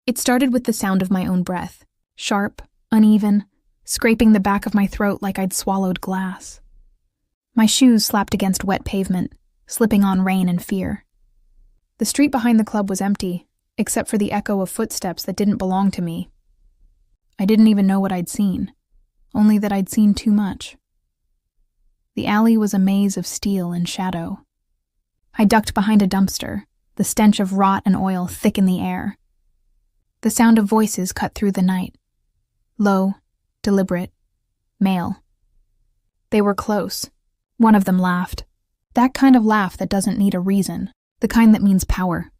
It started with the sound of my own breath, sharp, uneven, scraping the back of my throat like I'd swallowed glass. My shoes slapped against wet pavement, slipping on rain and fear. The street behind the club was empty, except for the echo of footsteps that didn't belong to me. I didn't even know what I'd seen, only that I'd seen too much. The alley was a maze of steel and shadow. I ducked behind a dumpster, the stench of rot and oil thick in the air. The sound of voices cut through the night. Low, deliberate, male. They were close. One of them laughed. That kind of laugh that doesn't need a reason, the kind that means power.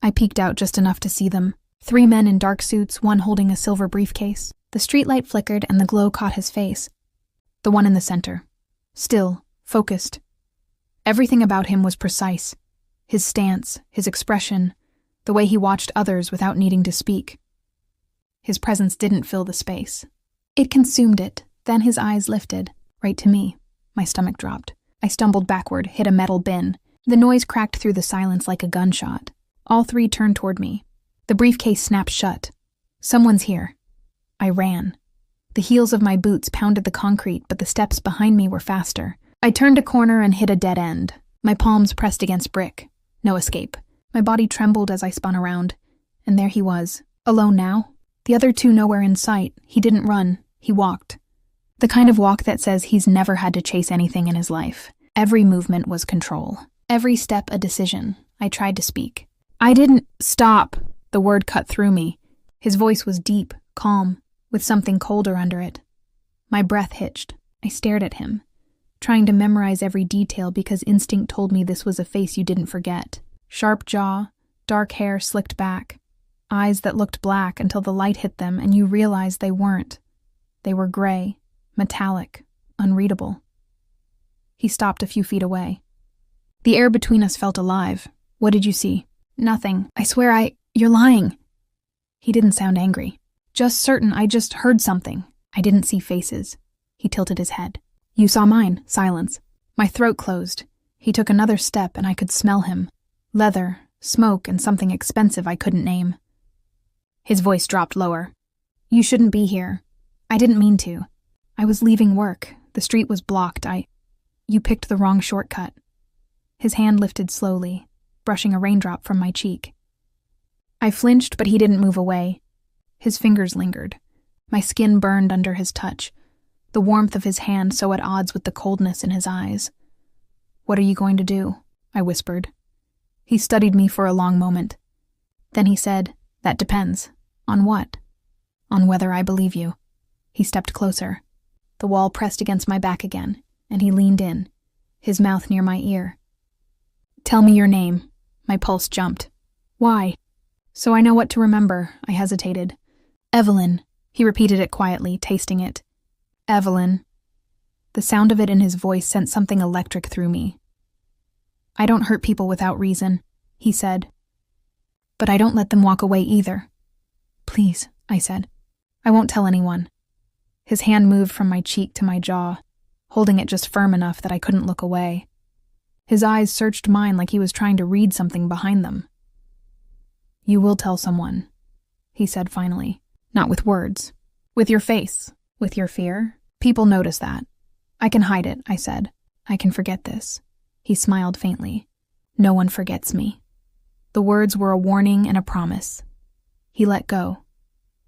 I peeked out just enough to see them. 3 men in dark suits, one holding a silver briefcase. The streetlight flickered and the glow caught his face. The one in the center. Still, focused. Everything about him was precise. His stance, his expression, the way he watched others without needing to speak. His presence didn't fill the space. It consumed it, then his eyes lifted, right to me. My stomach dropped. I stumbled backward, hit a metal bin. The noise cracked through the silence like a gunshot. All 3 turned toward me. The briefcase snapped shut. Someone's here. I ran. The heels of my boots pounded the concrete, but the steps behind me were faster. I turned a corner and hit a dead end. My palms pressed against brick. No escape. My body trembled as I spun around. And there he was. Alone now? The other 2 nowhere in sight. He didn't run. He walked. The kind of walk that says he's never had to chase anything in his life. Every movement was control. Every step a decision. I tried to speak. I didn't stop. The word cut through me. His voice was deep, calm, with something colder under it. My breath hitched. I stared at him, trying to memorize every detail because instinct told me this was a face you didn't forget. Sharp jaw, dark hair slicked back, eyes that looked black until the light hit them and you realized they weren't. They were gray, metallic, unreadable. He stopped a few feet away. The air between us felt alive. What did you see? Nothing. I swear You're lying. He didn't sound angry. Just certain I just heard something. I didn't see faces. He tilted his head. You saw mine. Silence. My throat closed. He took another step and I could smell him. Leather, smoke, and something expensive I couldn't name. His voice dropped lower. You shouldn't be here. I didn't mean to. I was leaving work. The street was blocked. You picked the wrong shortcut. His hand lifted slowly, brushing a raindrop from my cheek. I flinched, but he didn't move away. His fingers lingered. My skin burned under his touch, the warmth of his hand so at odds with the coldness in his eyes. What are you going to do? I whispered. He studied me for a long moment. Then he said, That depends. On what? On whether I believe you. He stepped closer. The wall pressed against my back again, and he leaned in, his mouth near my ear. Tell me your name. My pulse jumped. Why? So I know what to remember, I hesitated. Evelyn. He repeated it quietly, tasting it. Evelyn. The sound of it in his voice sent something electric through me. I don't hurt people without reason, he said. But I don't let them walk away either. Please, I said. I won't tell anyone. His hand moved from my cheek to my jaw, holding it just firm enough that I couldn't look away. His eyes searched mine like he was trying to read something behind them. You will tell someone, he said finally. Not with words. With your face. With your fear. People notice that. I can hide it, I said. I can forget this. He smiled faintly. No one forgets me. The words were a warning and a promise. He let go,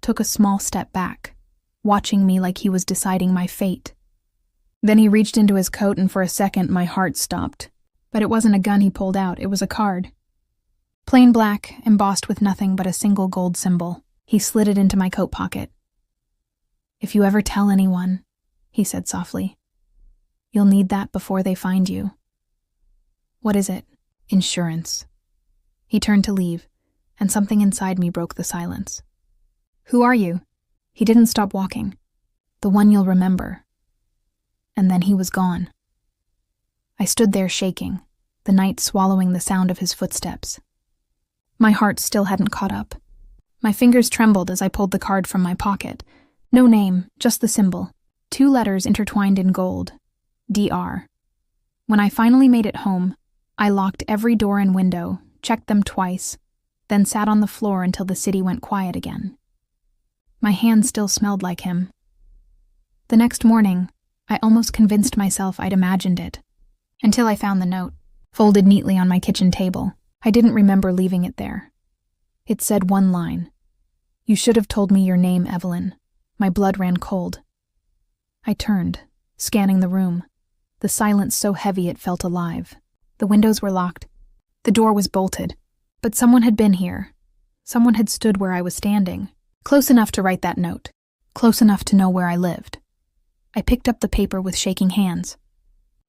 took a small step back, watching me like he was deciding my fate. Then he reached into his coat and for a second my heart stopped. But it wasn't a gun he pulled out, it was a card. Plain black, embossed with nothing but a single gold symbol. He slid it into my coat pocket. If you ever tell anyone, he said softly, you'll need that before they find you. What is it? Insurance. He turned to leave, and something inside me broke the silence. Who are you? He didn't stop walking. The one you'll remember. And then he was gone. I stood there shaking, the night swallowing the sound of his footsteps. My heart still hadn't caught up. My fingers trembled as I pulled the card from my pocket. No name, just the symbol. 2 letters intertwined in gold. DR. When I finally made it home, I locked every door and window, checked them twice, then sat on the floor until the city went quiet again. My hand still smelled like him. The next morning, I almost convinced myself I'd imagined it, until I found the note, folded neatly on my kitchen table. I didn't remember leaving it there. It said one line: "You should have told me your name, Evelyn." My blood ran cold. I turned, scanning the room, the silence so heavy it felt alive. The windows were locked. The door was bolted. But someone had been here. Someone had stood where I was standing, close enough to write that note, close enough to know where I lived. I picked up the paper with shaking hands.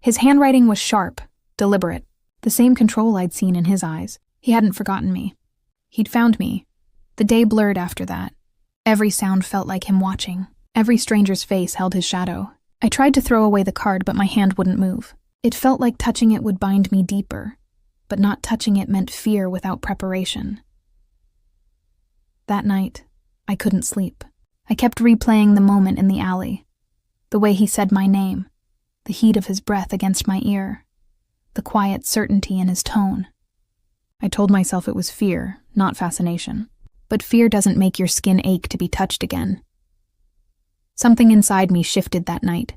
His handwriting was sharp, deliberate, the same control I'd seen in his eyes. He hadn't forgotten me. He'd found me. The day blurred after that. Every sound felt like him watching. Every stranger's face held his shadow. I tried to throw away the card, but my hand wouldn't move. It felt like touching it would bind me deeper, but not touching it meant fear without preparation. That night, I couldn't sleep. I kept replaying the moment in the alley. The way he said my name, the heat of his breath against my ear, the quiet certainty in his tone. I told myself it was fear, not fascination. But fear doesn't make your skin ache to be touched again. Something inside me shifted that night.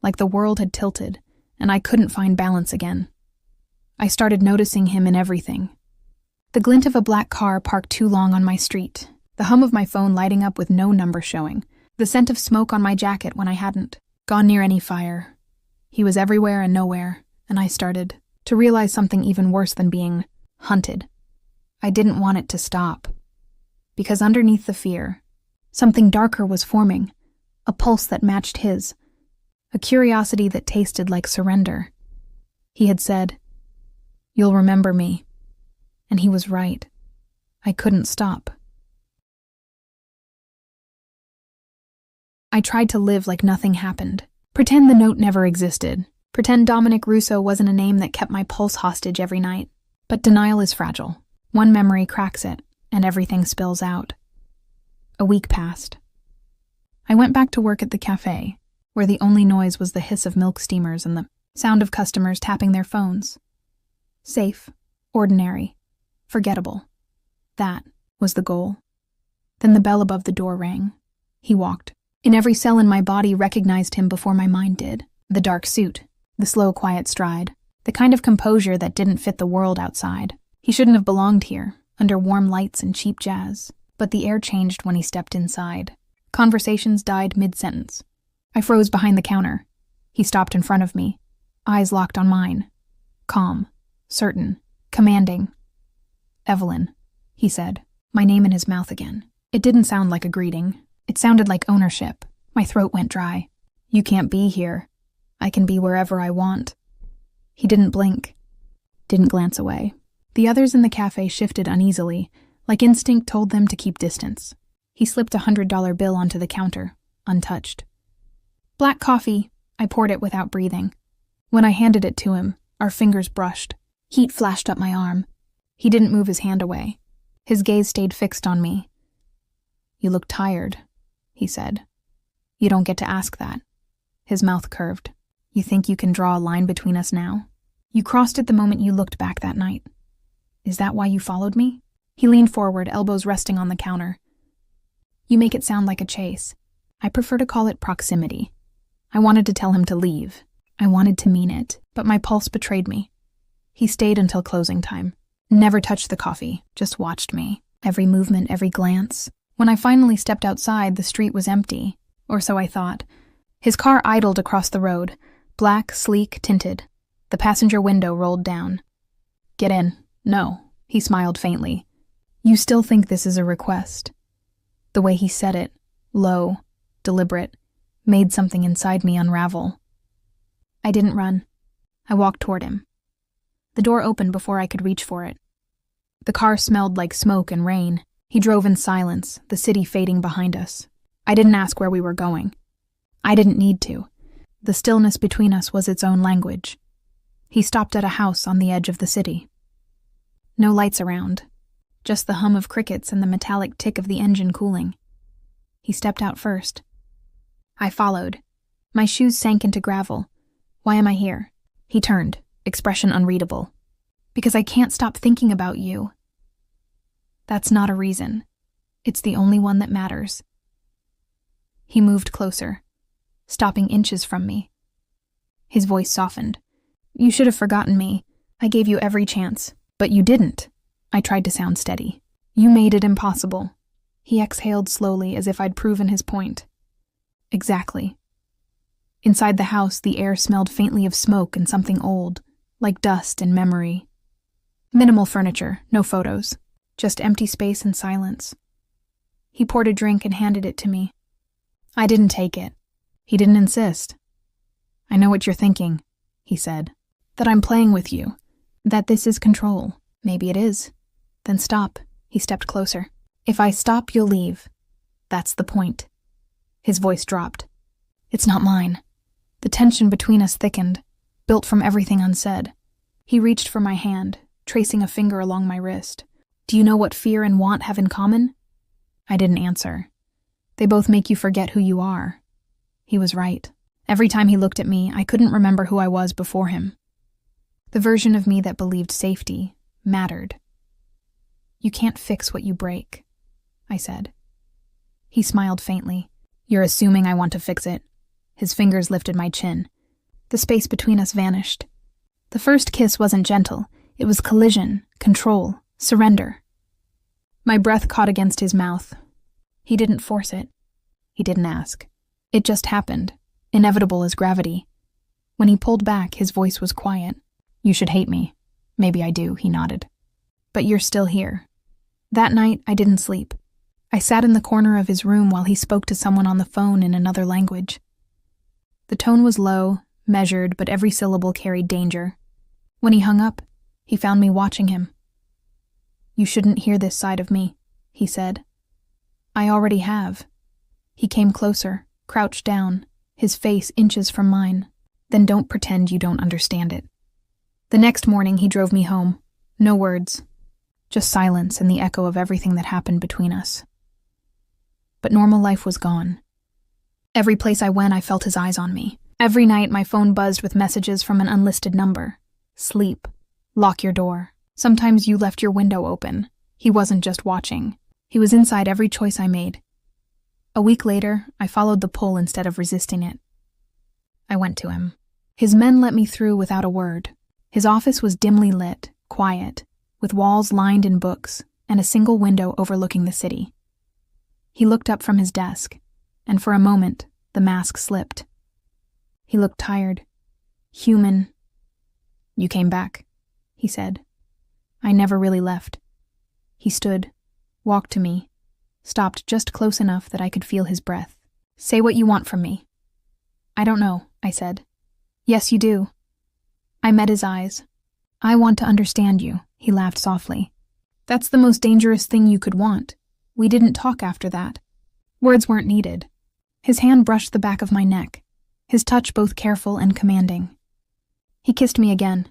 Like the world had tilted, and I couldn't find balance again. I started noticing him in everything. The glint of a black car parked too long on my street, the hum of my phone lighting up with no number showing, the scent of smoke on my jacket when I hadn't gone near any fire. He was everywhere and nowhere, and I started to realize something even worse than being hunted. I didn't want it to stop. Because underneath the fear, something darker was forming, a pulse that matched his, a curiosity that tasted like surrender. He had said, "You'll remember me." And he was right. I couldn't stop. I tried to live like nothing happened. Pretend the note never existed. Pretend Dominic Russo wasn't a name that kept my pulse hostage every night. But denial is fragile. One memory cracks it, and everything spills out. A week passed. I went back to work at the cafe, where the only noise was the hiss of milk steamers and the sound of customers tapping their phones. Safe, ordinary, forgettable. That was the goal. Then the bell above the door rang. He walked. In every cell in my body recognized him before my mind did. The dark suit, the slow, quiet stride, the kind of composure that didn't fit the world outside. He shouldn't have belonged here, under warm lights and cheap jazz. But the air changed when he stepped inside. Conversations died mid-sentence. I froze behind the counter. He stopped in front of me, eyes locked on mine. Calm, certain, commanding. "Evelyn," he said, my name in his mouth again. It didn't sound like a greeting. It sounded like ownership. My throat went dry. "You can't be here. I can be wherever I want." He didn't blink, didn't glance away. The others in the cafe shifted uneasily, like instinct told them to keep distance. He slipped a $100 bill onto the counter, untouched. "Black coffee," I poured it without breathing. When I handed it to him, our fingers brushed. Heat flashed up my arm. He didn't move his hand away. His gaze stayed fixed on me. "You look tired," he said. "You don't get to ask that." His mouth curved. "You think you can draw a line between us now? You crossed it the moment you looked back that night. Is that why you followed me?" He leaned forward, elbows resting on the counter. "You make it sound like a chase. I prefer to call it proximity. I wanted to tell him to leave. I wanted to mean it, but my pulse betrayed me." He stayed until closing time. Never touched the coffee, just watched me. Every movement, every glance. When I finally stepped outside, the street was empty, or so I thought. His car idled across the road, black, sleek, tinted. The passenger window rolled down. "Get in." "No," he smiled faintly. "You still think this is a request?" The way he said it, low, deliberate, made something inside me unravel. I didn't run. I walked toward him. The door opened before I could reach for it. The car smelled like smoke and rain. He drove in silence, the city fading behind us. I didn't ask where we were going. I didn't need to. The stillness between us was its own language. He stopped at a house on the edge of the city. No lights around, just the hum of crickets and the metallic tick of the engine cooling. He stepped out first. I followed. My shoes sank into gravel. "Why am I here?" He turned, expression unreadable. "Because I can't stop thinking about you." That's not a reason. It's the only one that matters. He moved closer, stopping inches from me. His voice softened. You should have forgotten me. I gave you every chance, but you didn't. I tried to sound steady. You made it impossible. He exhaled slowly as if I'd proven his point. Exactly. Inside the house, the air smelled faintly of smoke and something old, like dust and memory. Minimal furniture, no photos, just empty space and silence. He poured a drink and handed it to me. I didn't take it. He didn't insist. I know what you're thinking, he said. That I'm playing with you. That this is control. Maybe it is. Then stop. He stepped closer. If I stop, you'll leave. That's the point. His voice dropped. It's not mine. The tension between us thickened, built from everything unsaid. He reached for my hand, tracing a finger along my wrist. Do you know what fear and want have in common? I didn't answer. They both make you forget who you are. He was right. Every time he looked at me, I couldn't remember who I was before him. The version of me that believed safety mattered. You can't fix what you break, I said. He smiled faintly. You're assuming I want to fix it. His fingers lifted my chin. The space between us vanished. The first kiss wasn't gentle. It was collision, control, surrender. My breath caught against his mouth. He didn't force it. He didn't ask. It just happened, inevitable as gravity. When he pulled back, his voice was quiet. You should hate me. Maybe I do, he nodded. But you're still here. That night, I didn't sleep. I sat in the corner of his room while he spoke to someone on the phone in another language. The tone was low, measured, but every syllable carried danger. When he hung up, he found me watching him. You shouldn't hear this side of me, he said. I already have. He came closer, crouched down, his face inches from mine. Then don't pretend you don't understand it. The next morning, he drove me home. No words. Just silence and the echo of everything that happened between us. But normal life was gone. Every place I went, I felt his eyes on me. Every night, my phone buzzed with messages from an unlisted number. Sleep. Lock your door. Sometimes you left your window open. He wasn't just watching. He was inside every choice I made. A week later, I followed the pull instead of resisting it. I went to him. His men let me through without a word. His office was dimly lit, quiet, with walls lined in books and a single window overlooking the city. He looked up from his desk, and for a moment, the mask slipped. He looked tired, human. You came back, he said. I never really left. He stood, walked to me, stopped just close enough that I could feel his breath. Say what you want from me. I don't know, I said. Yes, you do. I met his eyes. I want to understand you, he laughed softly. That's the most dangerous thing you could want. We didn't talk after that. Words weren't needed. His hand brushed the back of my neck, his touch both careful and commanding. He kissed me again.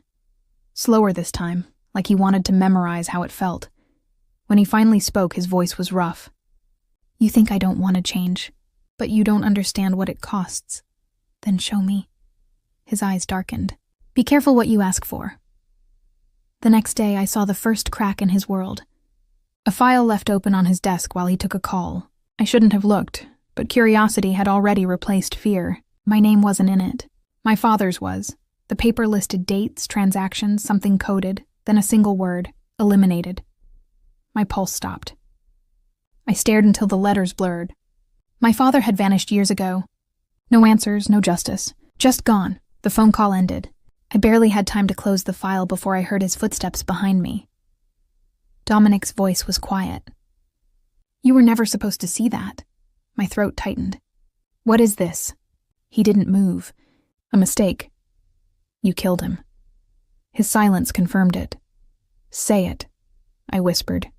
Slower this time, like he wanted to memorize how it felt. When he finally spoke, his voice was rough. You think I don't want to change, but you don't understand what it costs. Then show me. His eyes darkened. Be careful what you ask for. The next day, I saw the first crack in his world. A file left open on his desk while he took a call. I shouldn't have looked, but curiosity had already replaced fear. My name wasn't in it. My father's was. The paper listed dates, transactions, something coded, then a single word, eliminated. My pulse stopped. I stared until the letters blurred. My father had vanished years ago. No answers, no justice. Just gone. The phone call ended. I barely had time to close the file before I heard his footsteps behind me. Dominic's voice was quiet. You were never supposed to see that. My throat tightened. What is this? He didn't move. A mistake. You killed him. His silence confirmed it. Say it, I whispered.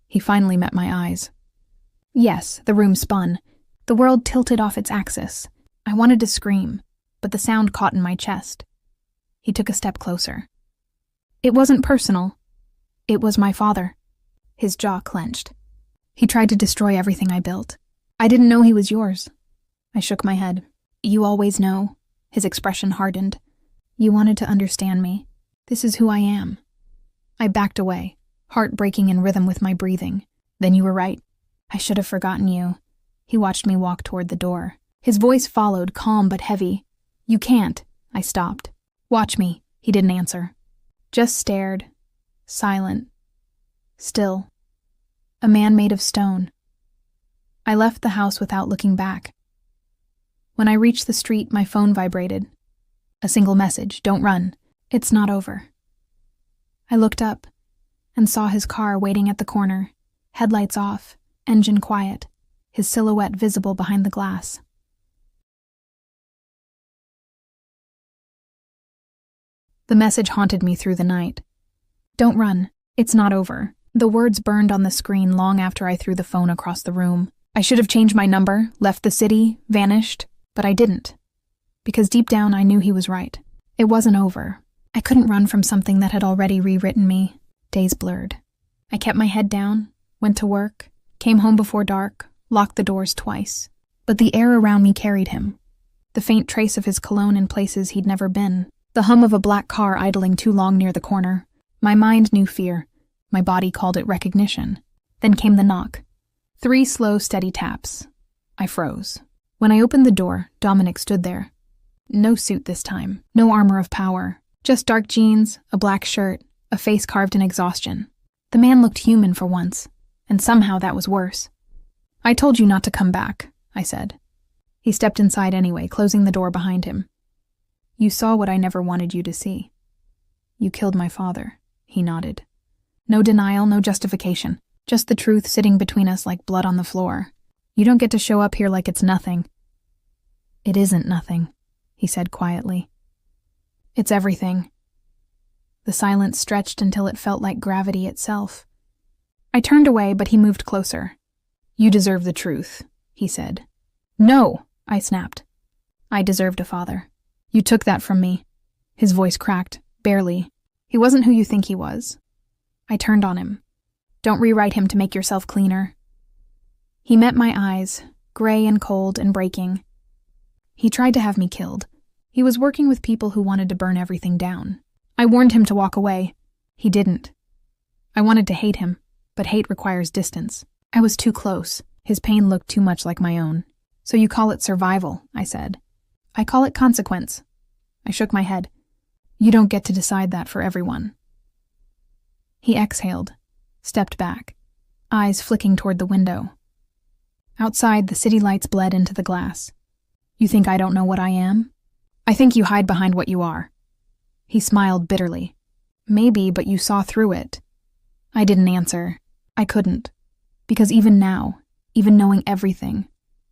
He finally met my eyes. Yes, the room spun. The world tilted off its axis. I wanted to scream, but the sound caught in my chest. He took a step closer. It wasn't personal. It was my father. His jaw clenched. He tried to destroy everything I built. I didn't know he was yours. I shook my head. You always know. His expression hardened. You wanted to understand me. This is who I am. I backed away, heart breaking in rhythm with my breathing. Then you were right. I should have forgotten you. He watched me walk toward the door. His voice followed, calm but heavy. You can't. I stopped. Watch me. He didn't answer. Just stared. Silent. Still. A man made of stone. I left the house without looking back. When I reached the street, my phone vibrated. A single message, don't run. It's not over. I looked up and saw his car waiting at the corner, headlights off, engine quiet, his silhouette visible behind the glass. The message haunted me through the night. Don't run. It's not over. The words burned on the screen long after I threw the phone across the room. I should have changed my number, left the city, vanished, but I didn't. Because deep down I knew he was right. It wasn't over. I couldn't run from something that had already rewritten me. Days blurred. I kept my head down, went to work, came home before dark, locked the doors twice. But the air around me carried him. The faint trace of his cologne in places he'd never been. The hum of a black car idling too long near the corner. My mind knew fear. My body called it recognition. Then came the knock. 3 slow, steady taps. I froze. When I opened the door, Dominic stood there. No suit this time. No armor of power. Just dark jeans, a black shirt, a face carved in exhaustion. The man looked human for once, and somehow that was worse. I told you not to come back, I said. He stepped inside anyway, closing the door behind him. You saw what I never wanted you to see. You killed my father, he nodded. No denial, no justification. Just the truth sitting between us like blood on the floor. You don't get to show up here like it's nothing. It isn't nothing, he said quietly. It's everything. The silence stretched until it felt like gravity itself. I turned away, but he moved closer. You deserve the truth, he said. No, I snapped. I deserved a father. You took that from me. His voice cracked, barely. He wasn't who you think he was. I turned on him. Don't rewrite him to make yourself cleaner. He met my eyes, gray and cold and breaking. He tried to have me killed. He was working with people who wanted to burn everything down. I warned him to walk away. He didn't. I wanted to hate him, but hate requires distance. I was too close. His pain looked too much like my own. So you call it survival, I said. I call it consequence. I shook my head. You don't get to decide that for everyone. He exhaled, stepped back, eyes flicking toward the window. Outside, the city lights bled into the glass. You think I don't know what I am? I think you hide behind what you are. He smiled bitterly. Maybe, but you saw through it. I didn't answer. I couldn't. Because even now, even knowing everything,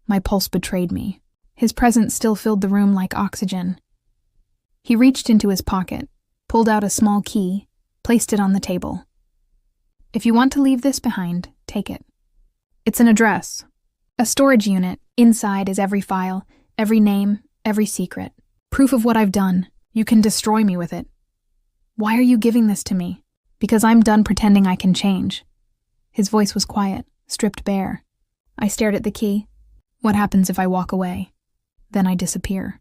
my pulse betrayed me. His presence still filled the room like oxygen. He reached into his pocket, pulled out a small key, placed it on the table. If you want to leave this behind, take it. It's an address. A storage unit. Inside is every file, every name, every secret. Proof of what I've done. You can destroy me with it. Why are you giving this to me? Because I'm done pretending I can change. His voice was quiet, stripped bare. I stared at the key. What happens if I walk away? Then I disappear.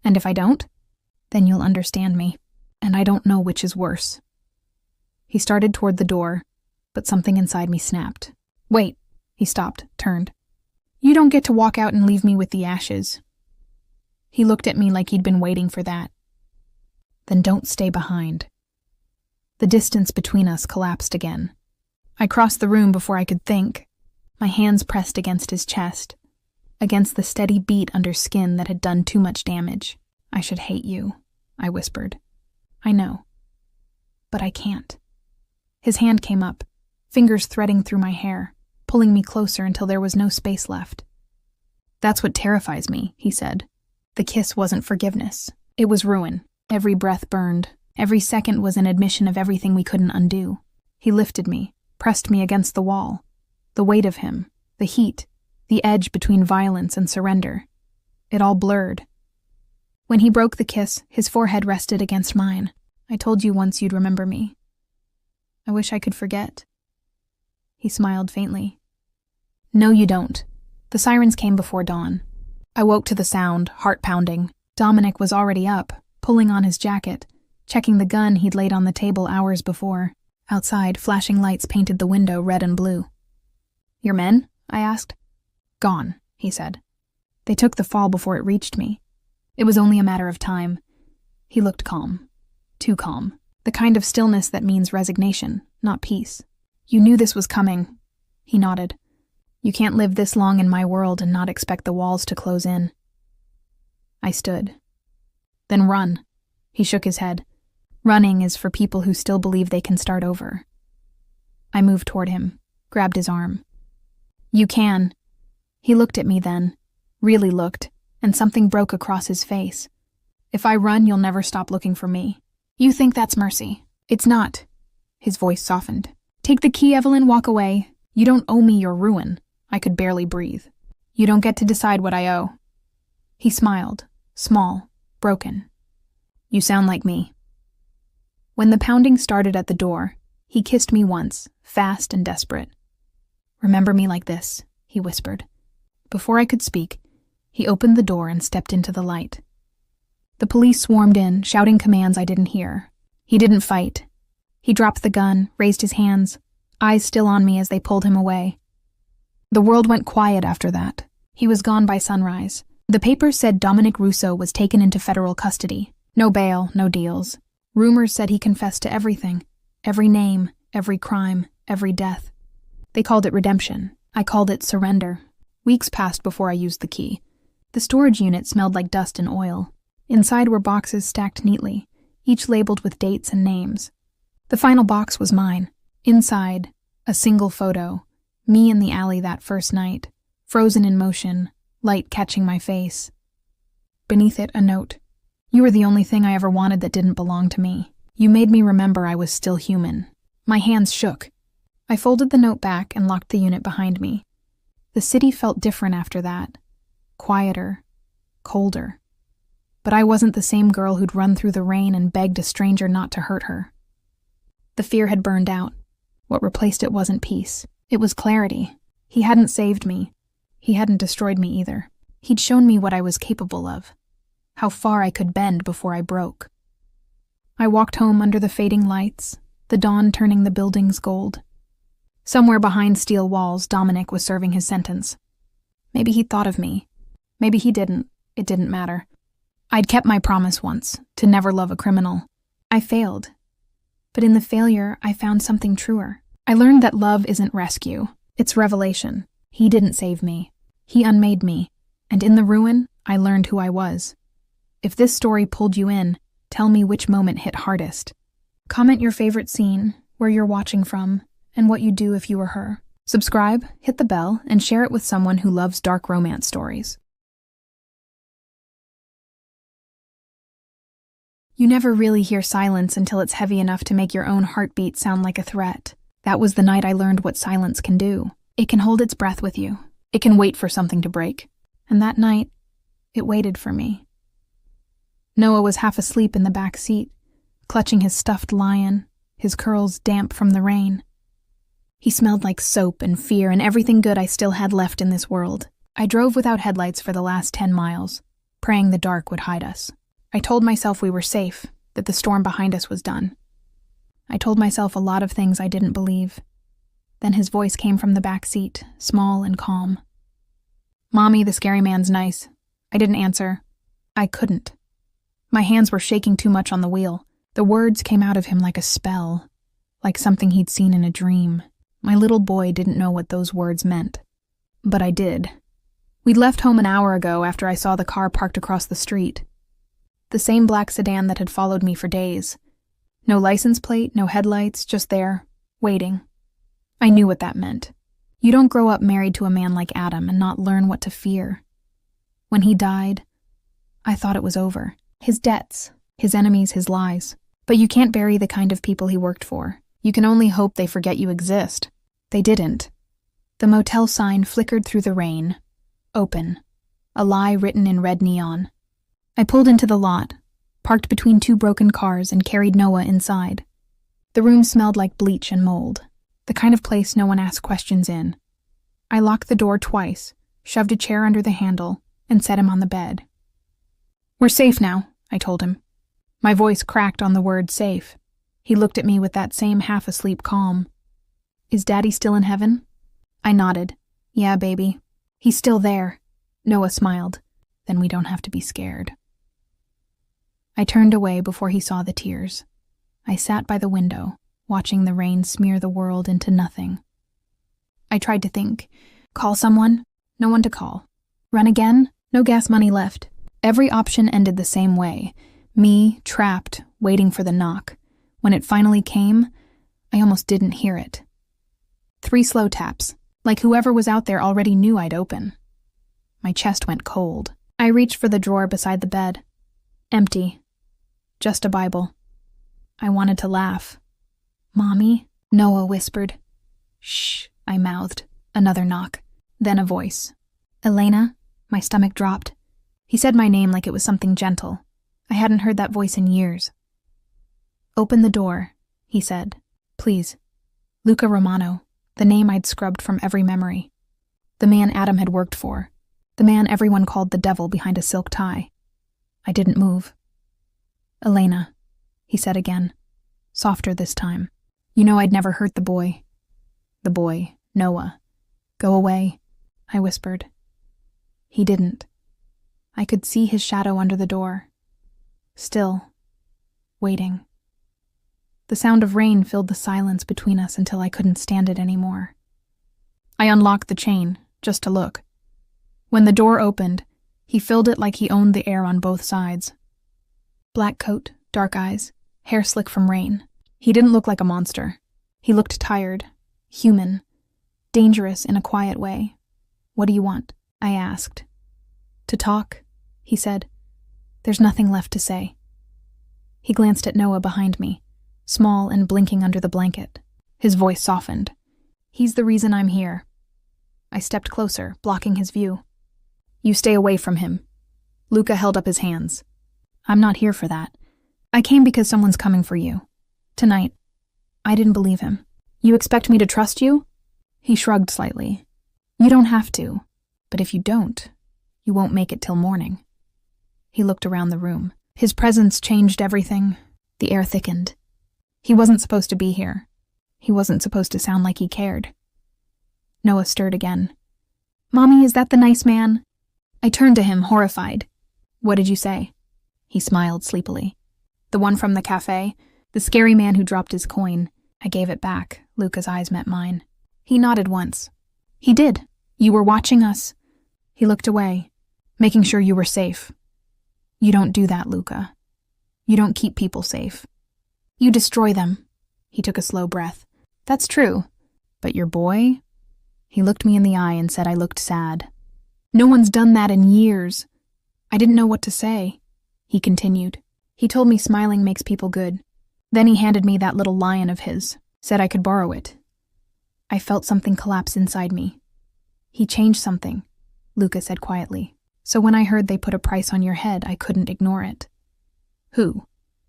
And if I don't? Then you'll understand me. And I don't know which is worse. He started toward the door, but something inside me snapped. Wait. He stopped, turned. You don't get to walk out and leave me with the ashes. He looked at me like he'd been waiting for that. Then don't stay behind. The distance between us collapsed again. I crossed the room before I could think, my hands pressed against his chest, against the steady beat under skin that had done too much damage. I should hate you, I whispered. I know. But I can't. His hand came up, fingers threading through my hair, pulling me closer until there was no space left. That's what terrifies me, he said. The kiss wasn't forgiveness. It was ruin. Every breath burned. Every second was an admission of everything we couldn't undo. He lifted me, pressed me against the wall. The weight of him, the heat, the edge between violence and surrender. It all blurred. When he broke the kiss, his forehead rested against mine. I told you once you'd remember me. I wish I could forget. He smiled faintly. No, you don't. The sirens came before dawn. I woke to the sound, heart pounding. Dominic was already up, pulling on his jacket, checking the gun he'd laid on the table hours before. Outside, flashing lights painted the window red and blue. "Your men?" I asked. "Gone," he said. "They took the fall before it reached me. It was only a matter of time." He looked calm. Too calm. The kind of stillness that means resignation, not peace. "You knew this was coming." He nodded. "You can't live this long in my world and not expect the walls to close in." I stood. "Then run." He shook his head. "Running is for people who still believe they can start over." I moved toward him, grabbed his arm. "You can." He looked at me then, really looked, and something broke across his face. "If I run, you'll never stop looking for me." "You think that's mercy. It's not." His voice softened. "Take the key, Evelyn, walk away. You don't owe me your ruin." I could barely breathe. "You don't get to decide what I owe." He smiled, small, broken. "You sound like me." When the pounding started at the door, he kissed me once, fast and desperate. "Remember me like this," he whispered. Before I could speak, he opened the door and stepped into the light. The police swarmed in, shouting commands I didn't hear. He didn't fight. He dropped the gun, raised his hands, eyes still on me as they pulled him away. The world went quiet after that. He was gone by sunrise. The papers said Dominic Russo was taken into federal custody. No bail, no deals. Rumors said he confessed to everything. Every name, every crime, every death. They called it redemption. I called it surrender. Weeks passed before I used the key. The storage unit smelled like dust and oil. Inside were boxes stacked neatly, each labeled with dates and names. The final box was mine. Inside, a single photo, me in the alley that first night, frozen in motion, light catching my face. Beneath it, a note. "You were the only thing I ever wanted that didn't belong to me. You made me remember I was still human." My hands shook. I folded the note back and locked the unit behind me. The city felt different after that. Quieter, colder. But I wasn't the same girl who'd run through the rain and begged a stranger not to hurt her. The fear had burned out. What replaced it wasn't peace. It was clarity. He hadn't saved me. He hadn't destroyed me either. He'd shown me what I was capable of. How far I could bend before I broke. I walked home under the fading lights, the dawn turning the buildings gold. Somewhere behind steel walls, Dominic was serving his sentence. Maybe he thought of me. Maybe he didn't. It didn't matter. I'd kept my promise once, to never love a criminal. I failed. But in the failure, I found something truer. I learned that love isn't rescue. It's revelation. He didn't save me. He unmade me. And in the ruin, I learned who I was. If this story pulled you in, tell me which moment hit hardest. Comment your favorite scene, where you're watching from, and what you'd do if you were her. Subscribe, hit the bell, and share it with someone who loves dark romance stories. You never really hear silence until it's heavy enough to make your own heartbeat sound like a threat. That was the night I learned what silence can do. It can hold its breath with you. It can wait for something to break. And that night, it waited for me. Noah was half asleep in the back seat, clutching his stuffed lion, his curls damp from the rain. He smelled like soap and fear and everything good I still had left in this world. I drove without headlights for the last 10 miles, praying the dark would hide us. I told myself we were safe, that the storm behind us was done. I told myself a lot of things I didn't believe. Then his voice came from the back seat, small and calm. "Mommy, the scary man's nice." I didn't answer. I couldn't. My hands were shaking too much on the wheel. The words came out of him like a spell, like something he'd seen in a dream. My little boy didn't know what those words meant. But I did. We'd left home an hour ago after I saw the car parked across the street. The same black sedan that had followed me for days. No license plate, no headlights, just there, waiting. I knew what that meant. You don't grow up married to a man like Adam and not learn what to fear. When he died, I thought it was over. His debts, his enemies, his lies. But you can't bury the kind of people he worked for. You can only hope they forget you exist. They didn't. The motel sign flickered through the rain. Open. A lie written in red neon. I pulled into the lot, parked between 2 broken cars, and carried Noah inside. The room smelled like bleach and mold, the kind of place no one asks questions in. I locked the door twice, shoved a chair under the handle, and set him on the bed. "We're safe now," I told him. My voice cracked on the word safe. He looked at me with that same half-asleep calm. Is Daddy still in heaven? I nodded. Yeah, baby. He's still there. Noah smiled. Then we don't have to be scared. I turned away before he saw the tears. I sat by the window, watching the rain smear the world into nothing. I tried to think. Call someone? No one to call. Run again? No gas money left. Every option ended the same way. Me, trapped, waiting for the knock. When it finally came, I almost didn't hear it. 3 slow taps, like whoever was out there already knew I'd open. My chest went cold. I reached for the drawer beside the bed. Empty. Just a Bible. I wanted to laugh. Mommy? Noah whispered. Shh, I mouthed. Another knock. Then a voice. Elena? My stomach dropped. He said my name like it was something gentle. I hadn't heard that voice in years. Open the door, he said. Please. Luca Romano, the name I'd scrubbed from every memory. The man Adam had worked for. The man everyone called the devil behind a silk tie. I didn't move. Elena, he said again, softer this time. You know I'd never hurt the boy. The boy, Noah. Go away, I whispered. He didn't. I could see his shadow under the door. Still, waiting. The sound of rain filled the silence between us until I couldn't stand it anymore. I unlocked the chain, just to look. When the door opened, he filled it like he owned the air on both sides. Black coat, dark eyes, hair slick from rain. He didn't look like a monster. He looked tired, human, dangerous in a quiet way. What do you want? I asked. To talk, he said. There's nothing left to say. He glanced at Noah behind me, small and blinking under the blanket. His voice softened. He's the reason I'm here. I stepped closer, blocking his view. You stay away from him. Luca held up his hands. I'm not here for that. I came because someone's coming for you. Tonight. I didn't believe him. You expect me to trust you? He shrugged slightly. You don't have to. But if you don't, you won't make it till morning. He looked around the room. His presence changed everything. The air thickened. He wasn't supposed to be here. He wasn't supposed to sound like he cared. Noah stirred again. Mommy, is that the nice man? I turned to him, horrified. What did you say? He smiled sleepily. The one from the cafe? The scary man who dropped his coin. I gave it back. Luca's eyes met mine. He nodded once. He did. You were watching us. He looked away, making sure you were safe. You don't do that, Luca. You don't keep people safe. You destroy them. He took a slow breath. That's true. But your boy? He looked me in the eye and said I looked sad. No one's done that in years. I didn't know what to say. He continued. He told me smiling makes people good. Then he handed me that little lion of his, said I could borrow it. I felt something collapse inside me. He changed something, Luca said quietly. So when I heard they put a price on your head, I couldn't ignore it. Who?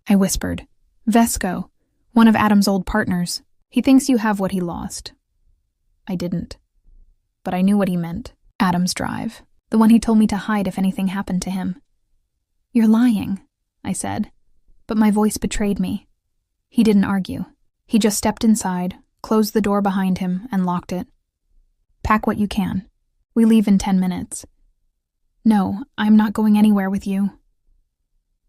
I whispered. Vesco, one of Adam's old partners. He thinks you have what he lost. I didn't. But I knew what he meant. Adam's drive. The one he told me to hide if anything happened to him. You're lying, I said. But my voice betrayed me. He didn't argue. He just stepped inside, closed the door behind him, and locked it. Pack what you can. We leave in 10 minutes. No, I'm not going anywhere with you.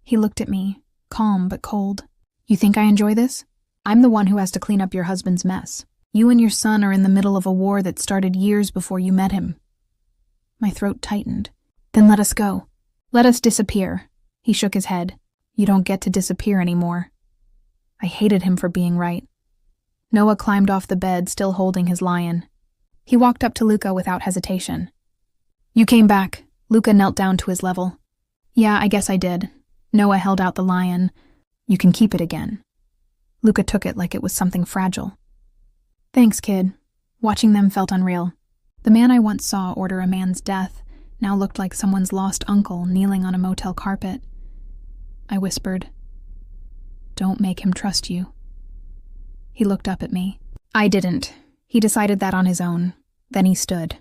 He looked at me, calm but cold. You think I enjoy this? I'm the one who has to clean up your husband's mess. You and your son are in the middle of a war that started years before you met him. My throat tightened. Then let us go. Let us disappear. He shook his head. You don't get to disappear anymore. I hated him for being right. Noah climbed off the bed, still holding his lion. He walked up to Luca without hesitation. You came back. Luca knelt down to his level. Yeah, I guess I did. Noah held out the lion. You can keep it again. Luca took it like it was something fragile. Thanks, kid. Watching them felt unreal. The man I once saw order a man's death now looked like someone's lost uncle kneeling on a motel carpet. I whispered, Don't make him trust you. He looked up at me. I didn't. He decided that on his own. Then he stood.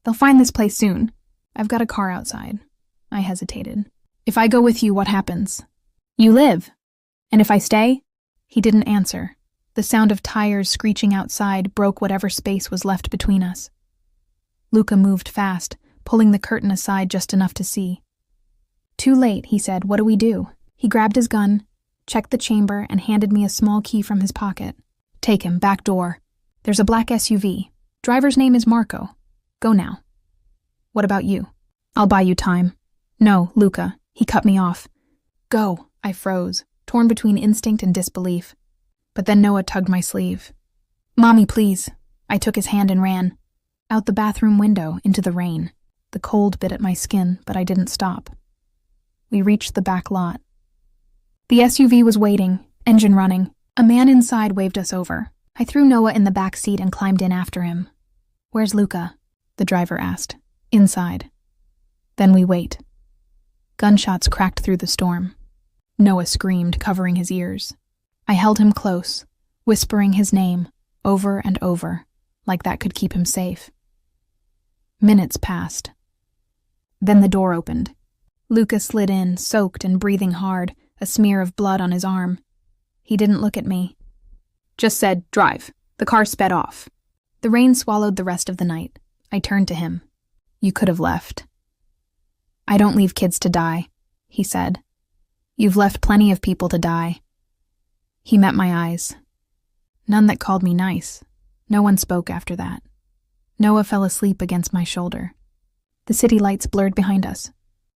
They'll find this place soon. I've got a car outside. I hesitated. If I go with you, what happens? You live. And if I stay? He didn't answer. The sound of tires screeching outside broke whatever space was left between us. Luca moved fast, pulling the curtain aside just enough to see. "Too late," he said. "What do we do?" He grabbed his gun, checked the chamber, and handed me a small key from his pocket. "Take him, back door. There's a black SUV. Driver's name is Marco. Go now." "What about you?" "I'll buy you time." "No, Luca." He cut me off. "Go." I froze, torn between instinct and disbelief. But then Noah tugged my sleeve. "Mommy, please." I took his hand and ran. Out the bathroom window, into the rain. The cold bit at my skin, but I didn't stop. We reached the back lot. The SUV was waiting, engine running. A man inside waved us over. I threw Noah in the back seat and climbed in after him. "Where's Luca?" the driver asked. "Inside." Then we wait. Gunshots cracked through the storm. Noah screamed, covering his ears. I held him close, whispering his name over and over, like that could keep him safe. Minutes passed. Then the door opened. Luca slid in, soaked and breathing hard, a smear of blood on his arm. He didn't look at me. Just said, "Drive." The car sped off. The rain swallowed the rest of the night. I turned to him. "You could have left." "I don't leave kids to die," he said. "You've left plenty of people to die." He met my eyes. None that called me nice. No one spoke after that. Noah fell asleep against my shoulder. The city lights blurred behind us.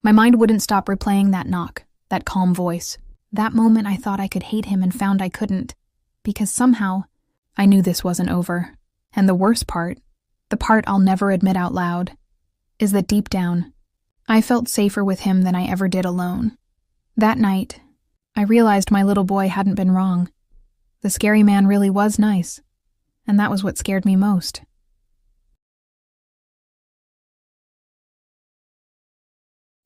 My mind wouldn't stop replaying that knock, that calm voice. That moment I thought I could hate him and found I couldn't, because somehow I knew this wasn't over. And the worst part, the part I'll never admit out loud, is that deep down, I felt safer with him than I ever did alone. That night, I realized my little boy hadn't been wrong. The scary man really was nice, and that was what scared me most.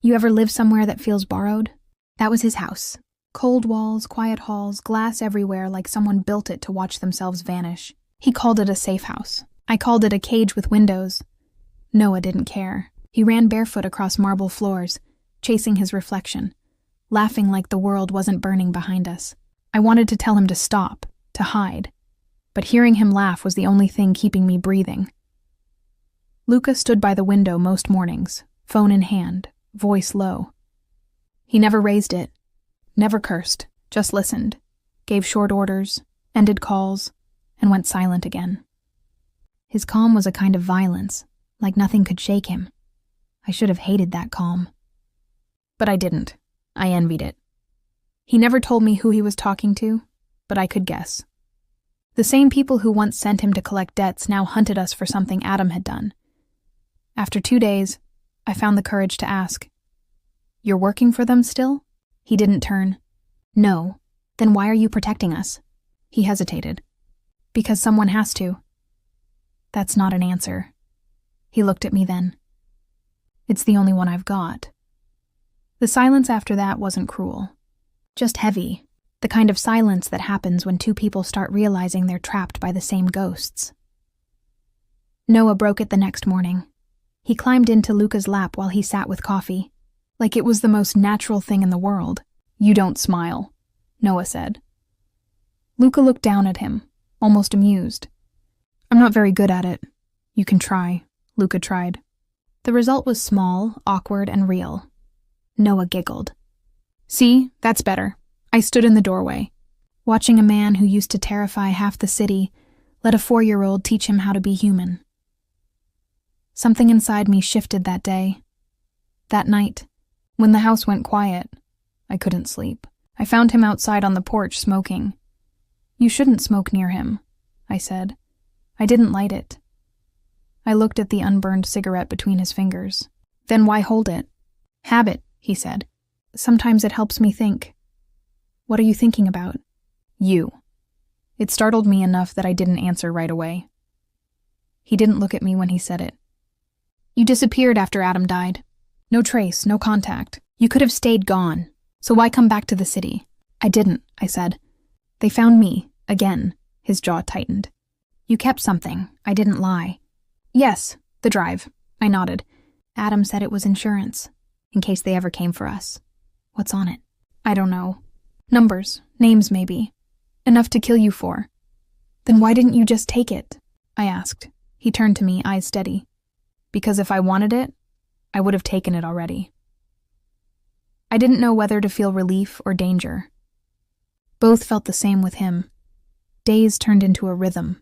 You ever live somewhere that feels borrowed? That was his house. Cold walls, quiet halls, glass everywhere like someone built it to watch themselves vanish. He called it a safe house. I called it a cage with windows. Noah didn't care. He ran barefoot across marble floors, chasing his reflection, laughing like the world wasn't burning behind us. I wanted to tell him to stop, to hide, but hearing him laugh was the only thing keeping me breathing. Luca stood by the window most mornings, phone in hand, voice low. He never raised it, never cursed, just listened, gave short orders, ended calls, and went silent again. His calm was a kind of violence, like nothing could shake him. I should have hated that calm. But I didn't. I envied it. He never told me who he was talking to, but I could guess. The same people who once sent him to collect debts now hunted us for something Adam had done. After 2 days, I found the courage to ask, "You're working for them still?" He didn't turn. "No. Then why are you protecting us?" He hesitated. "Because someone has to." That's not an answer. He looked at me then. It's the only one I've got. The silence after that wasn't cruel. Just heavy. The kind of silence that happens when two people start realizing they're trapped by the same ghosts. Noah broke it the next morning. He climbed into Luca's lap while he sat with coffee, like it was the most natural thing in the world. "You don't smile," Noah said. Luca looked down at him, almost amused. "I'm not very good at it." "You can try," Luca tried. The result was small, awkward, and real. Noah giggled. "See, that's better." I stood in the doorway, watching a man who used to terrify half the city let a 4-year-old teach him how to be human. Something inside me shifted that day. That night, when the house went quiet, I couldn't sleep. I found him outside on the porch smoking. "You shouldn't smoke near him," I said. I didn't light it. I looked at the unburned cigarette between his fingers. "Then why hold it?" "Habit," he said. "Sometimes it helps me think." "What are you thinking about?" "You." It startled me enough that I didn't answer right away. He didn't look at me when he said it. "You disappeared after Adam died. No trace, no contact. You could have stayed gone. So why come back to the city?" "I didn't," I said. "They found me, again." His jaw tightened. "You kept something. I didn't lie." "Yes, the drive." I nodded. "Adam said it was insurance, in case they ever came for us." "What's on it?" "I don't know. Numbers, names maybe." Enough to kill you for. Then why didn't you just take it? I asked. He turned to me, eyes steady. Because if I wanted it, I would have taken it already. I didn't know whether to feel relief or danger. Both felt the same with him. Days turned into a rhythm.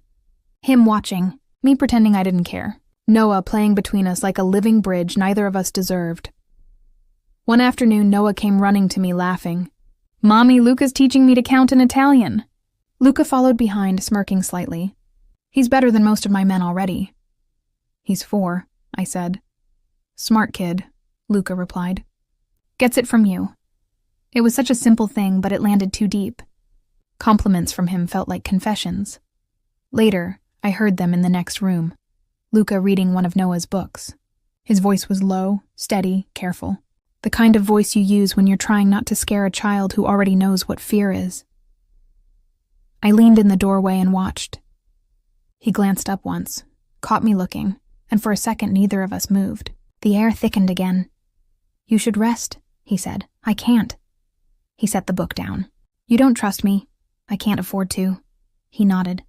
Him watching, me pretending I didn't care. Noah playing between us like a living bridge neither of us deserved. One afternoon, Noah came running to me laughing. "Mommy, Luca's teaching me to count in Italian." Luca followed behind, smirking slightly. "He's better than most of my men already." "He's 4, I said. "Smart kid," Luca replied. "Gets it from you." It was such a simple thing, but it landed too deep. Compliments from him felt like confessions. Later, I heard them in the next room. Luca reading one of Noah's books. His voice was low, steady, careful. The kind of voice you use when you're trying not to scare a child who already knows what fear is. I leaned in the doorway and watched. He glanced up once, caught me looking, and for a second neither of us moved. The air thickened again. "You should rest," he said. "I can't." He set the book down. "You don't trust me. I can't afford to." He nodded.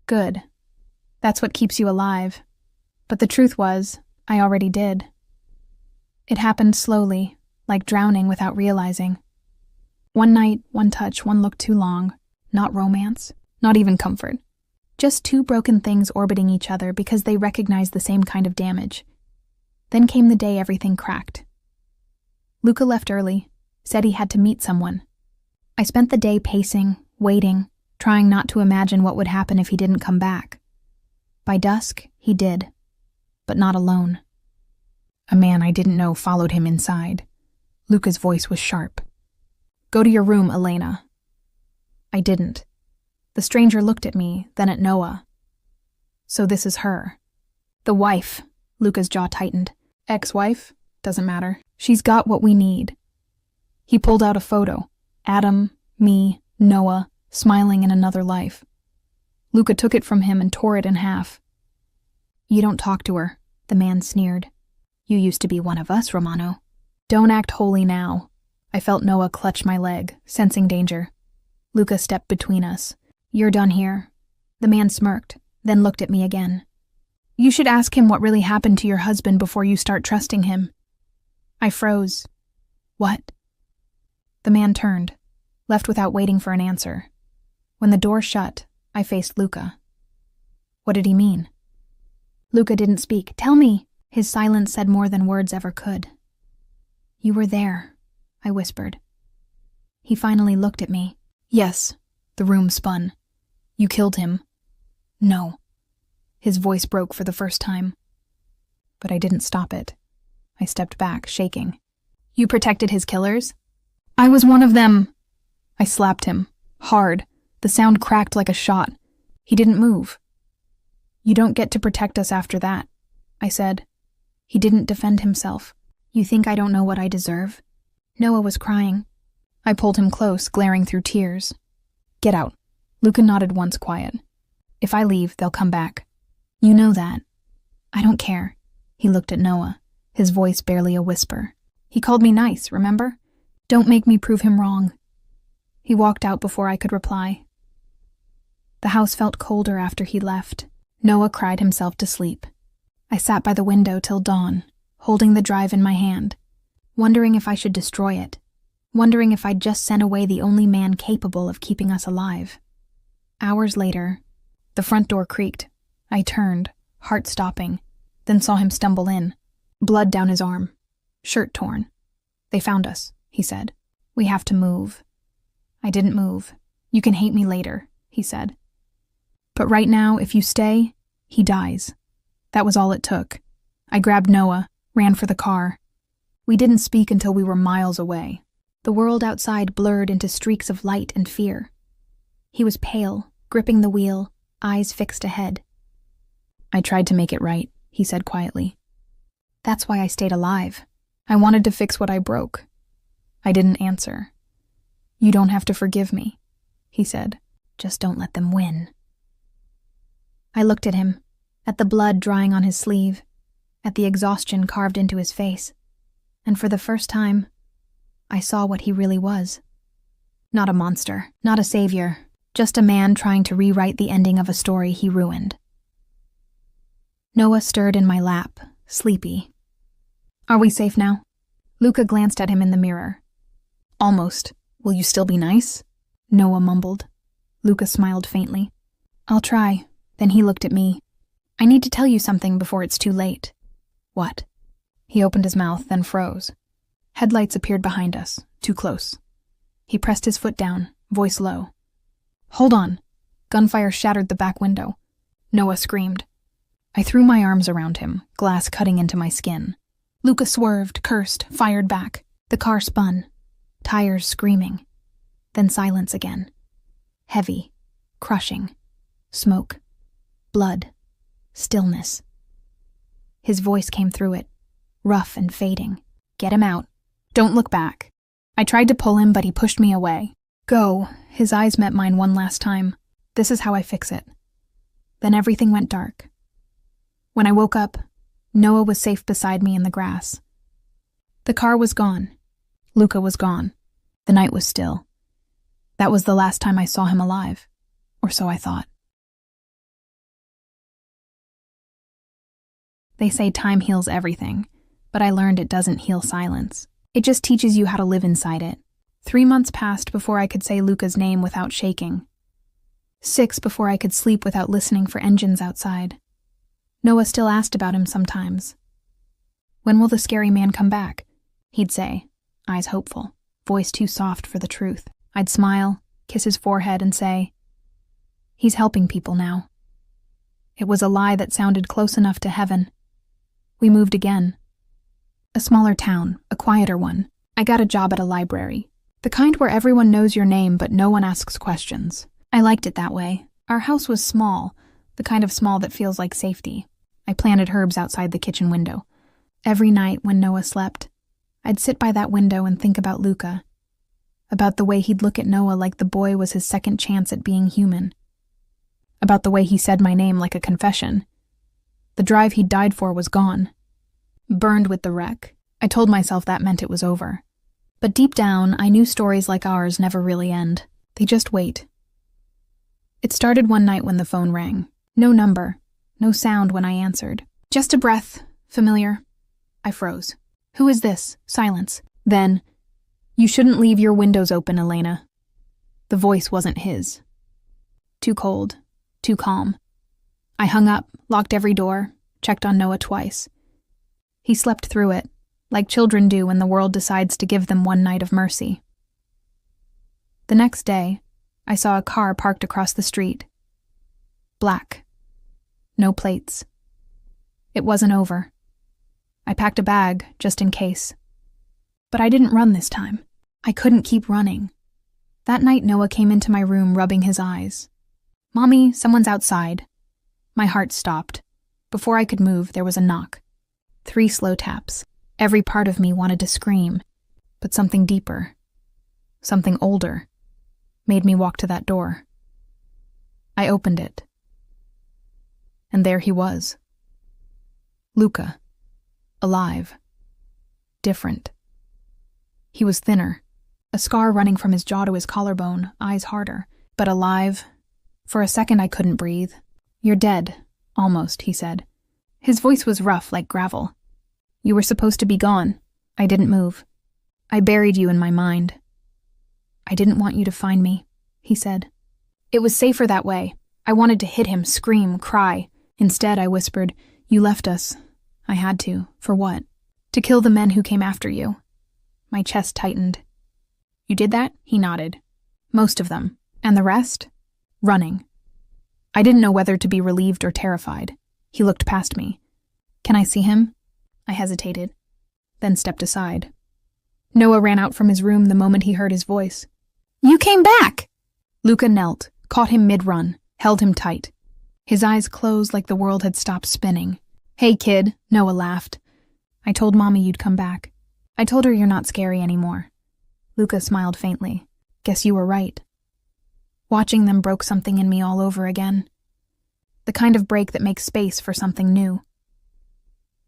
"Good. That's what keeps you alive." But the truth was, I already did. It happened slowly, like drowning without realizing. One night, one touch, one look too long. Not romance, not even comfort. Just two broken things orbiting each other because they recognized the same kind of damage. Then came the day everything cracked. Luca left early, said he had to meet someone. I spent the day pacing, waiting, trying not to imagine what would happen if he didn't come back. By dusk, he did, but not alone. A man I didn't know followed him inside. Luca's voice was sharp. "Go to your room, Elena." I didn't. The stranger looked at me, then at Noah. "So this is her." "The wife." Luca's jaw tightened. "Ex-wife? Doesn't matter. She's got what we need." He pulled out a photo. Adam, me, Noah, smiling in another life. Luca took it from him and tore it in half. "You don't talk to her," the man sneered. "You used to be one of us, Romano." "Don't act holy now." I felt Noah clutch my leg, sensing danger. Luca stepped between us. "You're done here." The man smirked, then looked at me again. "You should ask him what really happened to your husband before you start trusting him." I froze. "What?" The man turned, left without waiting for an answer. When the door shut, I faced Luca. What did he mean? Luca didn't speak. "Tell me." His silence said more than words ever could. "You were there," I whispered. He finally looked at me. "Yes." The room spun. "You killed him." "No." His voice broke for the first time. But I didn't stop it. I stepped back, shaking. "You protected his killers?" "I was one of them." I slapped him, hard. The sound cracked like a shot. He didn't move. "You don't get to protect us after that," I said. He didn't defend himself. "You think I don't know what I deserve?" Noah was crying. I pulled him close, glaring through tears. "Get out." Luca nodded once, quiet. "If I leave, they'll come back." "You know that." "I don't care." He looked at Noah, his voice barely a whisper. "He called me nice, remember? Don't make me prove him wrong." He walked out before I could reply. The house felt colder after he left. Noah cried himself to sleep. I sat by the window till dawn, holding the drive in my hand, wondering if I should destroy it, wondering if I'd just sent away the only man capable of keeping us alive. Hours later, the front door creaked. I turned, heart stopping, then saw him stumble in, blood down his arm, shirt torn. "They found us," he said. "We have to move." I didn't move. "You can hate me later," he said. "But right now, if you stay, he dies." That was all it took. I grabbed Noah, ran for the car. We didn't speak until we were miles away. The world outside blurred into streaks of light and fear. He was pale, gripping the wheel, eyes fixed ahead. "I tried to make it right," he said quietly. "That's why I stayed alive. I wanted to fix what I broke." I didn't answer. "You don't have to forgive me," he said. "Just don't let them win." I looked at him, at the blood drying on his sleeve, at the exhaustion carved into his face, and for the first time, I saw what he really was. Not a monster, not a savior, Just a man trying to rewrite the ending of a story he ruined. Noah stirred in my lap, sleepy. "Are we safe now?" Luca glanced at him in the mirror. "Almost. Will you still be nice?" Noah mumbled. Luca smiled faintly. "I'll try." Then he looked at me. "I need to tell you something before it's too late." "What?" He opened his mouth, then froze. Headlights appeared behind us, too close. He pressed his foot down, voice low. "Hold on." Gunfire shattered the back window. Noah screamed. I threw my arms around him, glass cutting into my skin. Luca swerved, cursed, fired back. The car spun. Tires screaming. Then silence again. Heavy. Crushing. Smoke. Blood. Stillness. His voice came through it, rough and fading. "Get him out. Don't look back." I tried to pull him, but he pushed me away. "Go." His eyes met mine one last time. "This is how I fix it." Then everything went dark. When I woke up, Noah was safe beside me in the grass. The car was gone. Luca was gone. The night was still. That was the last time I saw him alive, or so I thought. They say time heals everything, but I learned it doesn't heal silence. It just teaches you how to live inside it. 3 months passed before I could say Luca's name without shaking. 6 before I could sleep without listening for engines outside. Noah still asked about him sometimes. "When will the scary man come back?" He'd say, eyes hopeful, voice too soft for the truth. I'd smile, kiss his forehead, and say, "He's helping people now." It was a lie that sounded close enough to heaven. We moved again. A smaller town, a quieter one. I got a job at a library. The kind where everyone knows your name but no one asks questions. I liked it that way. Our house was small, the kind of small that feels like safety. I planted herbs outside the kitchen window. Every night when Noah slept, I'd sit by that window and think about Luca. About the way he'd look at Noah like the boy was his second chance at being human. About the way he said my name like a confession. The drive he'd died for was gone. Burned with the wreck. I told myself that meant it was over. But deep down, I knew stories like ours never really end. They just wait. It started one night when the phone rang. No number. No sound when I answered. Just a breath. Familiar. I froze. "Who is this?" Silence. Then, "You shouldn't leave your windows open, Elena." The voice wasn't his. Too cold. Too calm. I hung up, locked every door, checked on Noah twice. He slept through it, like children do when the world decides to give them one night of mercy. The next day, I saw a car parked across the street. Black. No plates. It wasn't over. I packed a bag, just in case. But I didn't run this time. I couldn't keep running. That night Noah came into my room rubbing his eyes. "Mommy, someone's outside." My heart stopped. Before I could move, there was a knock. 3 slow taps. Every part of me wanted to scream, but something deeper, something older, made me walk to that door. I opened it. And there he was. Luca. Alive. Different. He was thinner, a scar running from his jaw to his collarbone, eyes harder, but alive. For a second I couldn't breathe. "You're dead, almost," he said. His voice was rough like gravel. "You were supposed to be gone." I didn't move. "I buried you in my mind." "I didn't want you to find me," he said. "It was safer that way." I wanted to hit him, scream, cry. Instead, I whispered, "You left us." I had to. For what? To kill the men who came after you. My chest tightened. "You did that?" He nodded. "Most of them. And the rest? Running." I didn't know whether to be relieved or terrified. He looked past me. "Can I see him?" I hesitated, then stepped aside. Noah ran out from his room the moment he heard his voice. "You came back!" Luca knelt, caught him mid-run, held him tight. His eyes closed like the world had stopped spinning. "Hey, kid," Noah laughed. "I told Mommy you'd come back. I told her you're not scary anymore." Luca smiled faintly. "Guess you were right." Watching them broke something in me all over again. The kind of break that makes space for something new.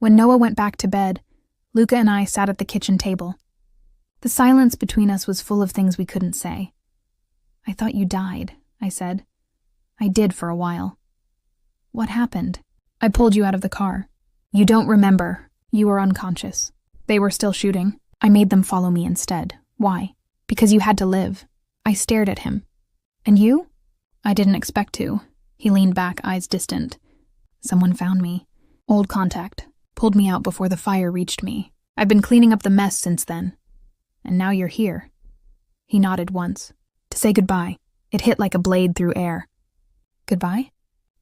When Noah went back to bed, Luca and I sat at the kitchen table. The silence between us was full of things we couldn't say. "I thought you died," I said. I did for a while. What happened? I pulled you out of the car. You don't remember. You were unconscious. They were still shooting. I made them follow me instead. Why? Because you had to live. I stared at him. And you? I didn't expect to. He leaned back, eyes distant. Someone found me. Old contact. Pulled me out before the fire reached me. I've been cleaning up the mess since then. And now you're here. He nodded once. To say goodbye. It hit like a blade through air. Goodbye?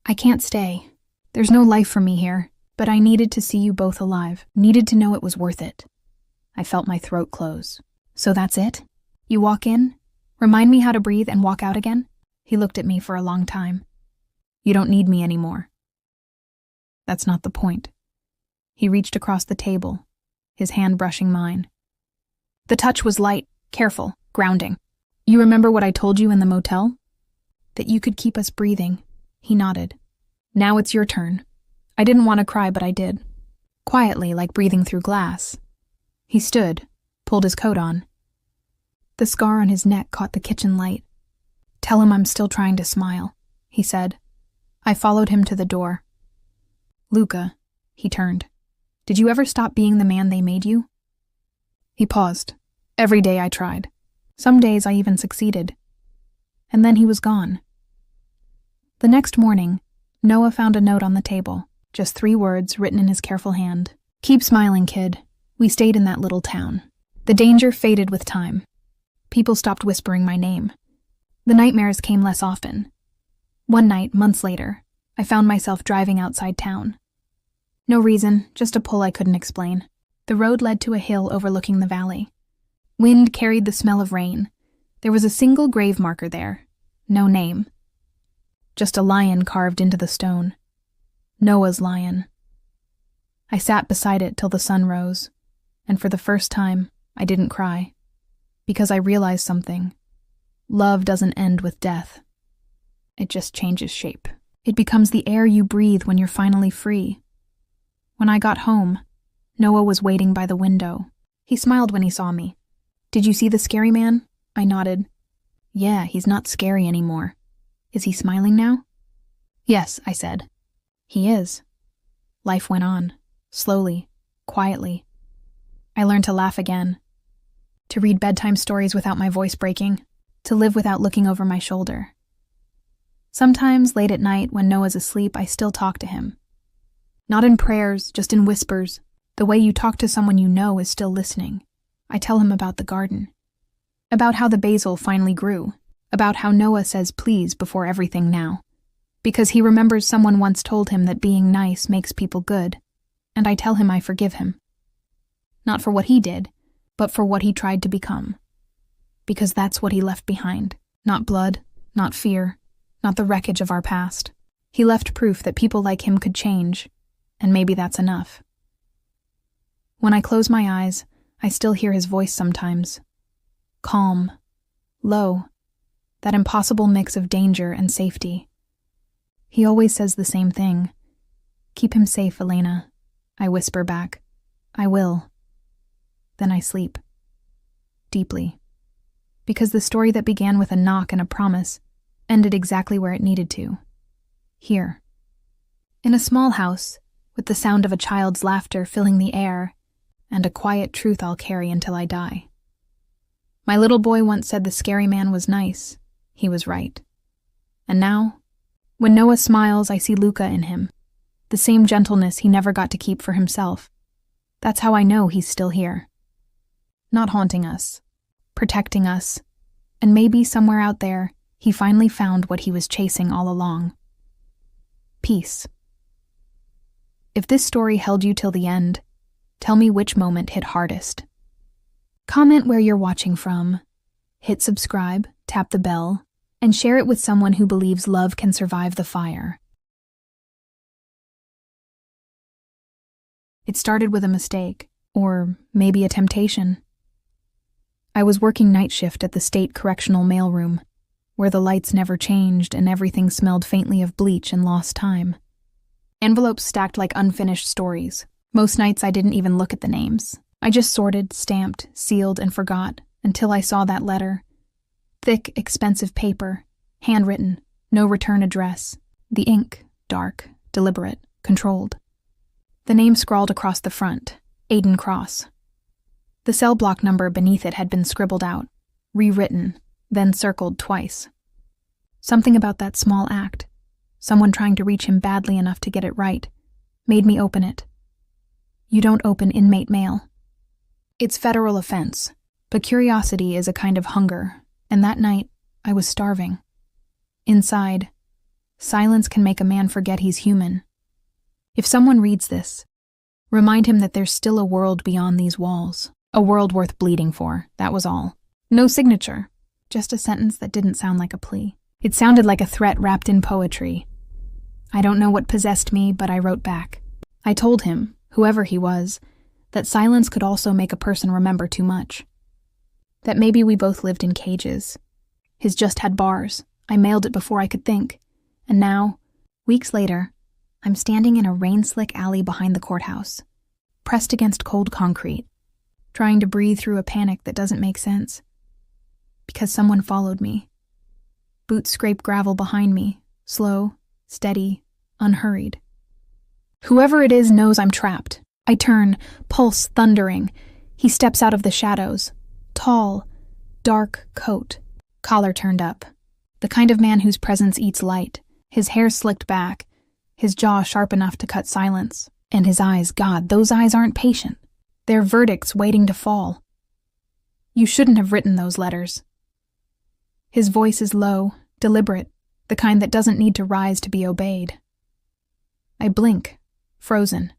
I can't stay. There's no life for me here, but I needed to see you both alive. Needed to know it was worth it. I felt my throat close. So that's it? You walk in, remind me how to breathe, and walk out again? He looked at me for a long time. You don't need me anymore. That's not the point. He reached across the table, his hand brushing mine. The touch was light, careful, grounding. You remember what I told you in the motel? That you could keep us breathing. He nodded. Now it's your turn. I didn't want to cry, but I did. Quietly, like breathing through glass. He stood, pulled his coat on. The scar on his neck caught the kitchen light. Tell him I'm still trying to smile, he said. I followed him to the door. Luca, he turned. Did you ever stop being the man they made you? He paused. Every day I tried. Some days I even succeeded. And then he was gone. The next morning, Noah found a note on the table, just 3 words written in his careful hand. Keep smiling, kid. We stayed in that little town. The danger faded with time. People stopped whispering my name. The nightmares came less often. One night, months later, I found myself driving outside town. No reason, just a pull I couldn't explain. The road led to a hill overlooking the valley. Wind carried the smell of rain. There was a single grave marker there. No name. Just a lion carved into the stone. Noah's lion. I sat beside it till the sun rose, and for the first time, I didn't cry. Because I realized something. Love doesn't end with death. It just changes shape. It becomes the air you breathe when you're finally free. When I got home, Noah was waiting by the window. He smiled when he saw me. Did you see the scary man? I nodded. Yeah, he's not scary anymore. Is he smiling now? Yes, I said. He is. Life went on, slowly, quietly. I learned to laugh again, to read bedtime stories without my voice breaking, to live without looking over my shoulder. Sometimes, late at night, when Noah's asleep, I still talk to him. Not in prayers, just in whispers. The way you talk to someone you know is still listening. I tell him about the garden, about how the basil finally grew, about how Noah says please before everything now, because he remembers someone once told him that being nice makes people good, and I tell him I forgive him. Not for what he did, but for what he tried to become. Because that's what he left behind. Not blood, not fear, not the wreckage of our past. He left proof that people like him could change, and maybe that's enough. When I close my eyes, I still hear his voice sometimes. Calm, low, that impossible mix of danger and safety. He always says the same thing. Keep him safe, Elena. I whisper back. I will. Then I sleep. Deeply. Because the story that began with a knock and a promise ended exactly where it needed to. Here. In a small house, with the sound of a child's laughter filling the air, and a quiet truth I'll carry until I die. My little boy once said the scary man was nice. He was right. And now, when Noah smiles, I see Luca in him. The same gentleness he never got to keep for himself. That's how I know he's still here. Not haunting us, protecting us, and maybe somewhere out there, he finally found what he was chasing all along. Peace. If this story held you till the end, tell me which moment hit hardest. Comment where you're watching from. Hit subscribe, tap the bell, and share it with someone who believes love can survive the fire. It started with a mistake, or maybe a temptation. I was working night shift at the state correctional mailroom, where the lights never changed and everything smelled faintly of bleach and lost time. Envelopes stacked like unfinished stories. Most nights I didn't even look at the names. I just sorted, stamped, sealed, and forgot until I saw that letter. Thick, expensive paper, Handwritten, no return address. The ink, dark, deliberate, controlled. The name scrawled across the front, Aiden Cross. The cell block number beneath it had been scribbled out, rewritten, then circled twice. Something about that small act, someone trying to reach him badly enough to get it right, made me open it. You don't open inmate mail. It's federal offense, but curiosity is a kind of hunger, and that night I was starving. Inside, silence can make a man forget he's human. If someone reads this, remind him that there's still a world beyond these walls, a world worth bleeding for, that was all. No signature, just a sentence that didn't sound like a plea. It sounded like a threat wrapped in poetry. I don't know what possessed me, but I wrote back. I told him, whoever he was, that silence could also make a person remember too much. That maybe we both lived in cages. His just had bars. I mailed it before I could think. And now, weeks later, I'm standing in a rain-slick alley behind the courthouse, pressed against cold concrete, trying to breathe through a panic that doesn't make sense. Because someone followed me. Boots scrape gravel behind me, slow, steady, unhurried. Whoever it is knows I'm trapped. I turn, pulse thundering. He steps out of the shadows. Tall, dark coat, collar turned up. The kind of man whose presence eats light, his hair slicked back, his jaw sharp enough to cut silence. And his eyes, God, those eyes aren't patient. They're verdicts waiting to fall. You shouldn't have written those letters. His voice is low, deliberate, the kind that doesn't need to rise to be obeyed. I blink, frozen.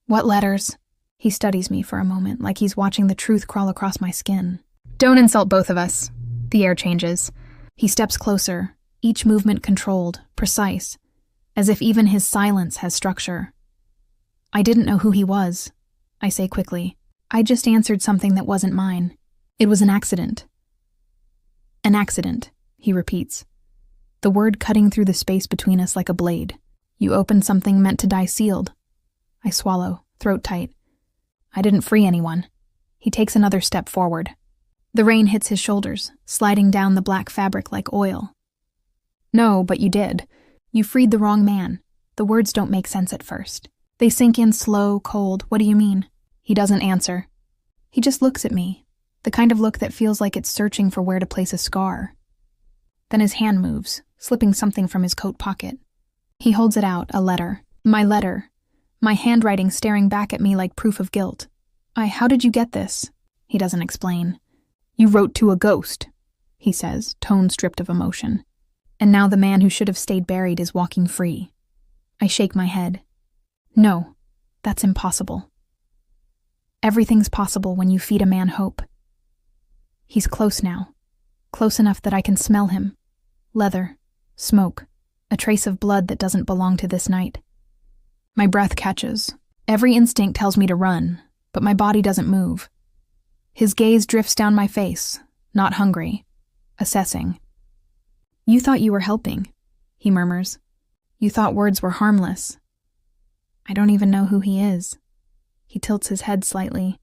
What letters? He studies me for a moment, like he's watching the truth crawl across my skin. Don't insult both of us. The air changes. He steps closer, each movement controlled, precise, as if even his silence has structure. I didn't know who he was, I say quickly. I just answered something that wasn't mine. It was an accident. An accident, he repeats, the word cutting through the space between us like a blade. You opened something meant to die sealed. I swallow, throat tight. I didn't free anyone. He takes another step forward. The rain hits his shoulders, sliding down the black fabric like oil. No, but you did. You freed the wrong man. The words don't make sense at first. They sink in slow, cold. What do you mean? He doesn't answer. He just looks at me, the kind of look that feels like it's searching for where to place a scar. Then his hand moves, slipping something from his coat pocket. He holds it out, a letter. My letter. My handwriting staring back at me like proof of guilt. How did you get this? He doesn't explain. You wrote to a ghost, he says, tone stripped of emotion. And now the man who should have stayed buried is walking free. I shake my head. No, that's impossible. Everything's possible when you feed a man hope. He's close now. Close enough that I can smell him. Leather, smoke, a trace of blood that doesn't belong to this night. My breath catches. Every instinct tells me to run, but my body doesn't move. His gaze drifts down my face, not hungry, assessing. You thought you were helping, he murmurs. You thought words were harmless. I don't even know who he is. He tilts his head slightly.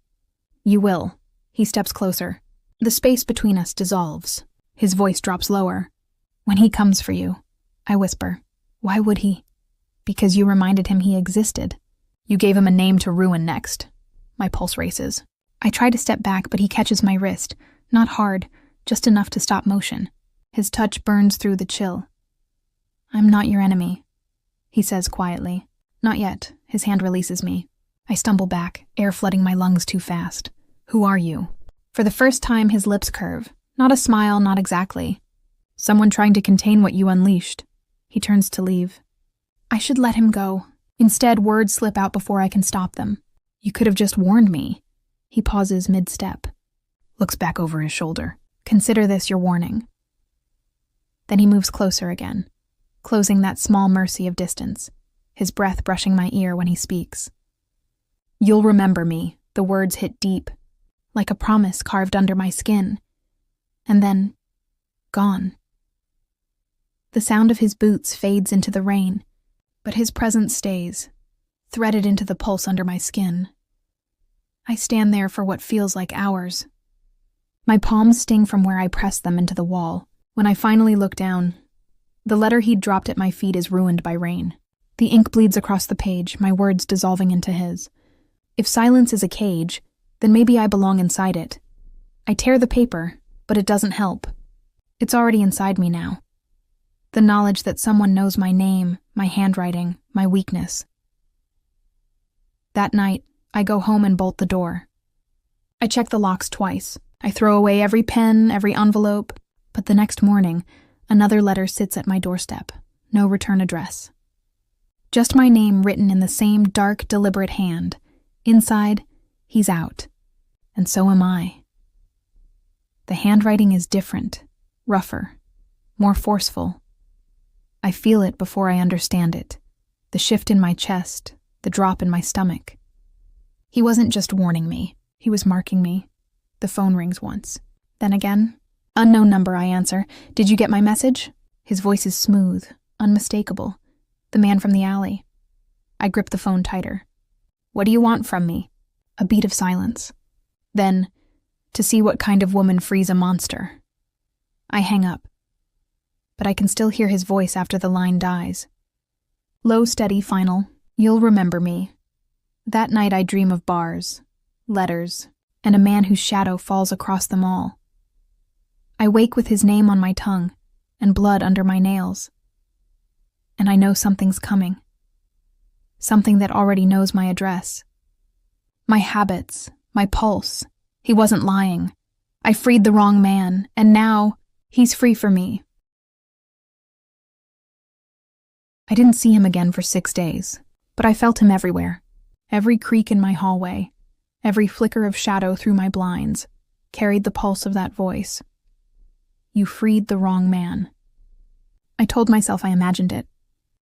You will. He steps closer. The space between us dissolves. His voice drops lower. When he comes for you, I whisper. Why would he? Because you reminded him he existed. You gave him a name to ruin next. My pulse races. I try to step back, but he catches my wrist. Not hard, just enough to stop motion. His touch burns through the chill. I'm not your enemy, he says quietly. Not yet. His hand releases me. I stumble back, air flooding my lungs too fast. Who are you? For the first time, his lips curve. Not a smile, not exactly. Someone trying to contain what you unleashed. He turns to leave. I should let him go. Instead, words slip out before I can stop them. You could have just warned me. He pauses mid-step. Looks back over his shoulder. Consider this your warning. Then he moves closer again, closing that small mercy of distance, his breath brushing my ear when he speaks. You'll remember me. The words hit deep, like a promise carved under my skin. And then, gone. The sound of his boots fades into the rain, but his presence stays, threaded into the pulse under my skin. I stand there for what feels like hours. My palms sting from where I press them into the wall, When I finally look down, the letter he'd dropped at my feet is ruined by rain. The ink bleeds across the page, my words dissolving into his. If silence is a cage, then maybe I belong inside it. I tear the paper, but it doesn't help. It's already inside me now. The knowledge that someone knows my name, my handwriting, my weakness. That night, I go home and bolt the door. I check the locks twice. I throw away every pen, every envelope, but the next morning, another letter sits at my doorstep. No return address. Just my name written in the same dark, deliberate hand. Inside, he's out. And so am I. The handwriting is different, rougher, more forceful. I feel it before I understand it. The shift in my chest, the drop in my stomach. He wasn't just warning me. He was marking me. The phone rings once. Then again. Unknown number, I answer. Did you get my message? His voice is smooth, unmistakable. The man from the alley. I grip the phone tighter. What do you want from me? A beat of silence. Then, to see what kind of woman frees a monster. I hang up. But I can still hear his voice after the line dies. Low, steady, final. You'll remember me. That night I dream of bars, letters, and a man whose shadow falls across them all. I wake with his name on my tongue and blood under my nails. And I know something's coming. Something that already knows my address. My habits, my pulse. He wasn't lying. I freed the wrong man, and now he's free for me. I didn't see him again for 6 days, but I felt him everywhere. Every creak in my hallway, every flicker of shadow through my blinds, carried the pulse of that voice. You freed the wrong man. I told myself I imagined it,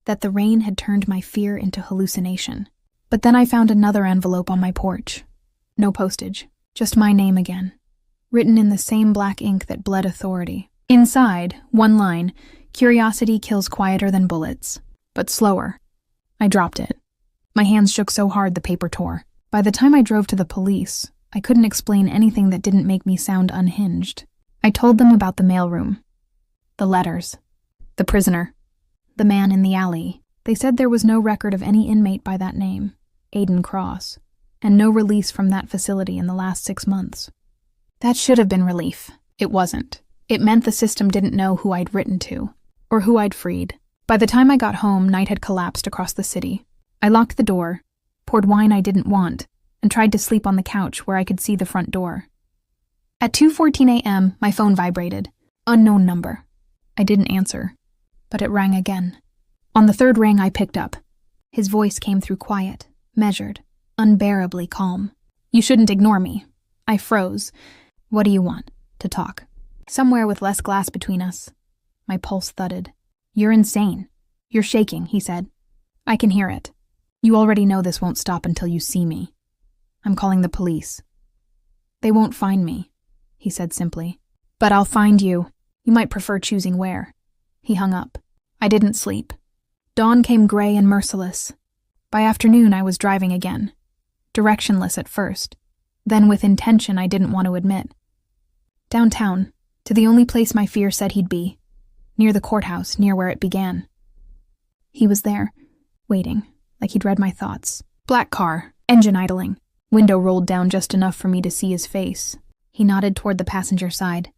that the rain had turned my fear into hallucination. But then I found another envelope on my porch. No postage, just my name again, written in the same black ink that bled authority. Inside, one line, curiosity kills quieter than bullets, but slower. I dropped it. My hands shook so hard the paper tore. By the time I drove to the police, I couldn't explain anything that didn't make me sound unhinged. I told them about the mailroom, the letters, the prisoner, the man in the alley. They said there was no record of any inmate by that name, Aiden Cross, and no release from that facility in the last 6 months. That should have been relief. It wasn't. It meant the system didn't know who I'd written to, or who I'd freed. By the time I got home, night had collapsed across the city. I locked the door, poured wine I didn't want, and tried to sleep on the couch where I could see the front door. At 2:14 a.m., my phone vibrated. Unknown number. I didn't answer, but it rang again. On the third ring, I picked up. His voice came through quiet, measured, unbearably calm. You shouldn't ignore me. I froze. What do you want? To talk. Somewhere with less glass between us. My pulse thudded. You're insane. You're shaking, he said. I can hear it. You already know this won't stop until you see me. I'm calling the police. They won't find me, he said simply. But I'll find you. You might prefer choosing where. He hung up. I didn't sleep. Dawn came gray and merciless. By afternoon, I was driving again. Directionless at first. Then with intention I didn't want to admit. Downtown, to the only place my fear said he'd be. Near the courthouse, near where it began. He was there, waiting, like he'd read my thoughts. Black car, engine idling. Window rolled down just enough for me to see his face. He nodded toward the passenger side.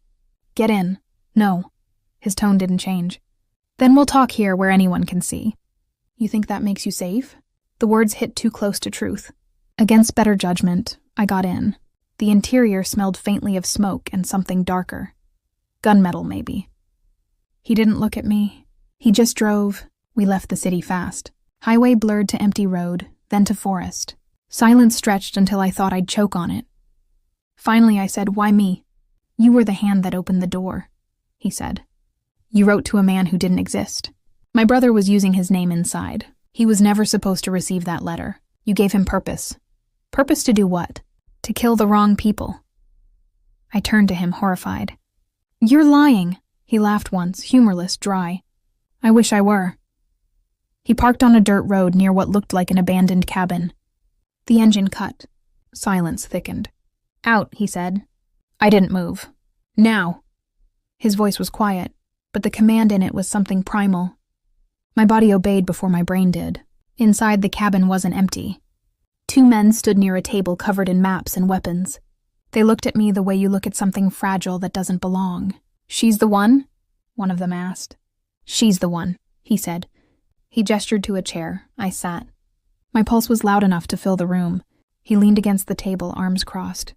Get in. No. His tone didn't change. Then we'll talk here where anyone can see. You think that makes you safe? The words hit too close to truth. Against better judgment, I got in. The interior smelled faintly of smoke and something darker. Gunmetal, maybe. He didn't look at me. He just drove. We left the city fast. Highway blurred to empty road, then to forest. Silence stretched until I thought I'd choke on it. Finally, I said, why me? You were the hand that opened the door, he said. You wrote to a man who didn't exist. My brother was using his name inside. He was never supposed to receive that letter. You gave him purpose. Purpose to do what? To kill the wrong people. I turned to him, horrified. You're lying. He laughed once, humorless, dry. I wish I were. He parked on a dirt road near what looked like an abandoned cabin. The engine cut. Silence thickened. Out, he said. I didn't move. Now. His voice was quiet, but the command in it was something primal. My body obeyed before my brain did. Inside, the cabin wasn't empty. 2 men stood near a table covered in maps and weapons. They looked at me the way you look at something fragile that doesn't belong. "She's the one?" one of them asked. "She's the one," he said. He gestured to a chair. I sat. My pulse was loud enough to fill the room. He leaned against the table, arms crossed.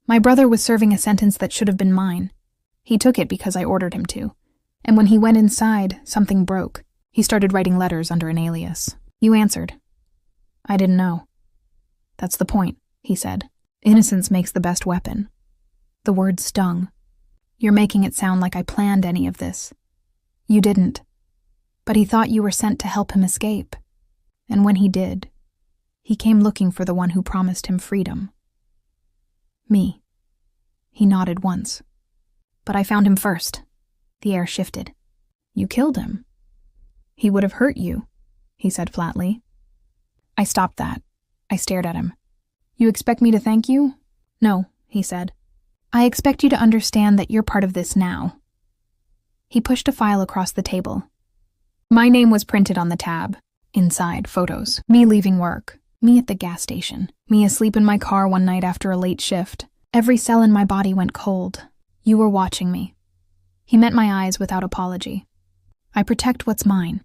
My brother was serving a sentence that should have been mine. He took it because I ordered him to. And when he went inside, something broke. He started writing letters under an alias. "You answered." "I didn't know." "That's the point," he said. "Innocence makes the best weapon." The word stung. "You're making it sound like I planned any of this." "You didn't. But he thought you were sent to help him escape. And when he did, he came looking for the one who promised him freedom. Me." He nodded once. "But I found him first." The air shifted. "You killed him." "He would have hurt you," he said flatly. I stopped that. I stared at him. "You expect me to thank you?" "No," he said. "I expect you to understand that you're part of this now." He pushed a file across the table. My name was printed on the tab. Inside, photos. Me leaving work. Me at the gas station. Me asleep in my car one night after a late shift. Every cell in my body went cold. You were watching me. He met my eyes without apology. "I protect what's mine.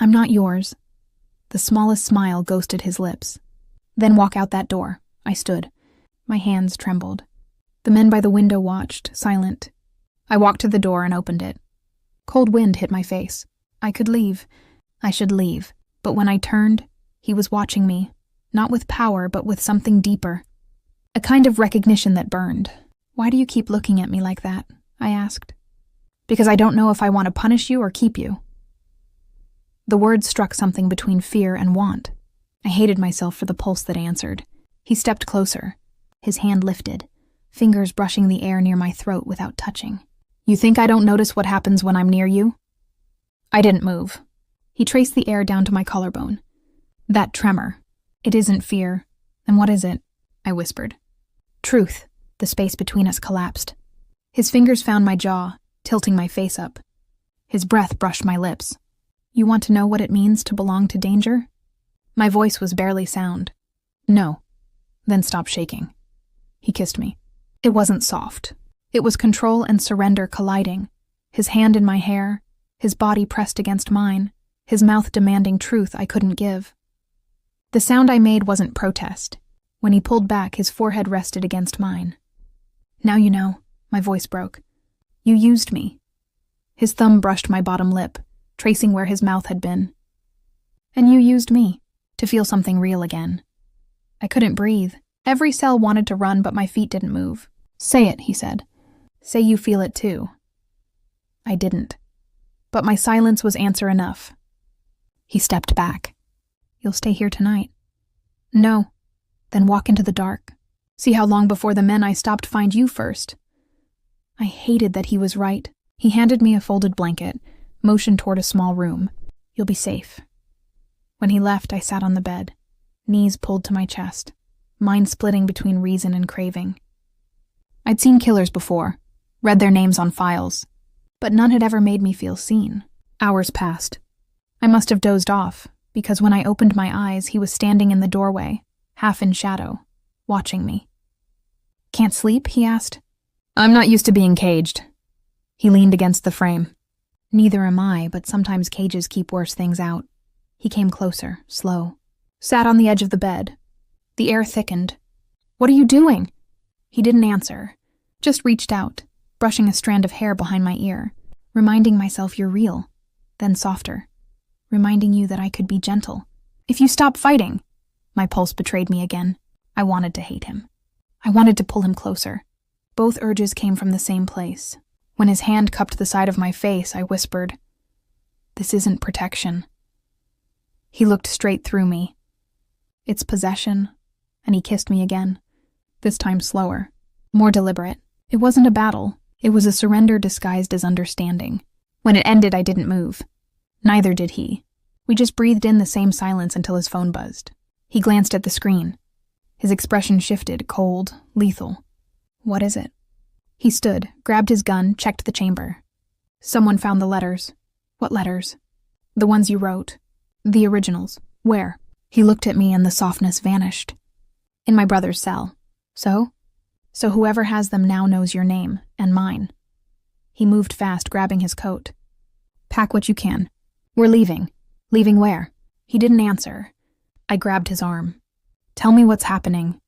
I'm not yours." The smallest smile ghosted his lips. "Then walk out that door." I stood. My hands trembled. The men by the window watched, silent. I walked to the door and opened it. Cold wind hit my face. I could leave. I should leave. But when I turned, he was watching me, not with power, but with something deeper. A kind of recognition that burned. "Why do you keep looking at me like that?" I asked. "Because I don't know if I want to punish you or keep you." The words struck something between fear and want. I hated myself for the pulse that answered. He stepped closer. His hand lifted, fingers brushing the air near my throat without touching. "You think I don't notice what happens when I'm near you?" I didn't move. He traced the air down to my collarbone. "That tremor. It isn't fear. Then what is it?" I whispered. "Truth." The space between us collapsed. His fingers found my jaw, tilting my face up. His breath brushed my lips. "You want to know what it means to belong to danger?" My voice was barely sound. "No." Then stop shaking. He kissed me. It wasn't soft. It was control and surrender colliding. His hand in my hair, his body pressed against mine, his mouth demanding truth I couldn't give. The sound I made wasn't protest. When he pulled back, his forehead rested against mine. "Now you know," my voice broke. "You used me." His thumb brushed my bottom lip, tracing where his mouth had been. "And you used me, to feel something real again." I couldn't breathe. Every cell wanted to run, but my feet didn't move. "Say it," he said. "Say you feel it too." I didn't. But my silence was answer enough. He stepped back. "You'll stay here tonight?" "No." "Then walk into the dark. See how long before the men I stopped find you first." I hated that he was right. He handed me a folded blanket, motioned toward a small room. "You'll be safe." When he left, I sat on the bed, knees pulled to my chest, mind splitting between reason and craving. I'd seen killers before, read their names on files, but none had ever made me feel seen. Hours passed. I must have dozed off, because when I opened my eyes, he was standing in the doorway, half in shadow, watching me. "Can't sleep?" he asked. "I'm not used to being caged." He leaned against the frame. "Neither am I, but sometimes cages keep worse things out." He came closer, slow. Sat on the edge of the bed. The air thickened. "What are you doing?" He didn't answer, just reached out, brushing a strand of hair behind my ear, reminding myself you're real, then softer, reminding you that I could be gentle. "If you stop fighting." My pulse betrayed me again. I wanted to hate him. I wanted to pull him closer. Both urges came from the same place. When his hand cupped the side of my face, I whispered, "This isn't protection." He looked straight through me. "It's possession," and he kissed me again, this time slower, more deliberate. It wasn't a battle. It was a surrender disguised as understanding. When it ended, I didn't move. Neither did he. We just breathed in the same silence until his phone buzzed. He glanced at the screen. His expression shifted, cold, lethal. "What is it?" He stood, grabbed his gun, checked the chamber. Someone found the letters. What letters? The ones you wrote. The originals. Where? He looked at me and the softness vanished. In my brother's cell. So? So whoever has them now knows your name, and mine. He moved fast, grabbing his coat. Pack what you can. We're leaving. Leaving where? He didn't answer. I grabbed his arm. Tell me what's happening.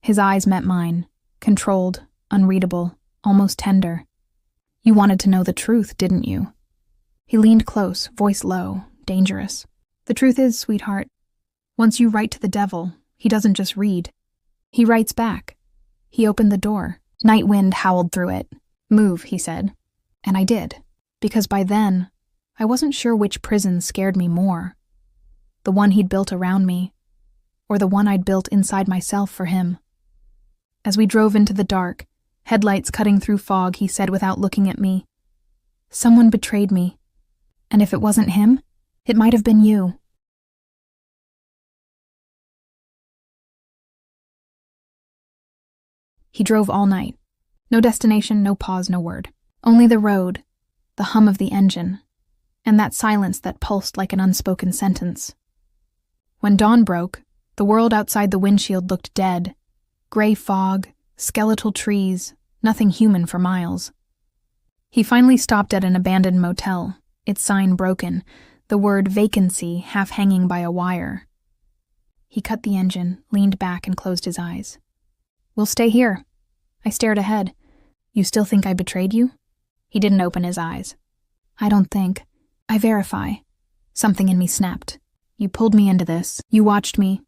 His eyes met mine, controlled, unreadable, almost tender. You wanted to know the truth, didn't you? He leaned close, voice low, dangerous. The truth is, sweetheart, once you write to the devil, he doesn't just read. He writes back. He opened the door. Night wind howled through it. Move, he said. And I did, because by then, I wasn't sure which prison scared me more. The one he'd built around me, or the one I'd built inside myself for him. As we drove into the dark, headlights cutting through fog, he said without looking at me, someone betrayed me, and if it wasn't him, it might have been you. He drove all night. No destination, no pause, no word. Only the road, the hum of the engine, and that silence that pulsed like an unspoken sentence. When dawn broke, the world outside the windshield looked dead. Gray fog, skeletal trees, nothing human for miles. He finally stopped at an abandoned motel, its sign broken, the word vacancy half hanging by a wire. He cut the engine, leaned back, and closed his eyes. We'll stay here. I stared ahead. You still think I betrayed you? He didn't open his eyes. I don't think. I verify. Something in me snapped. You pulled me into this. You watched me,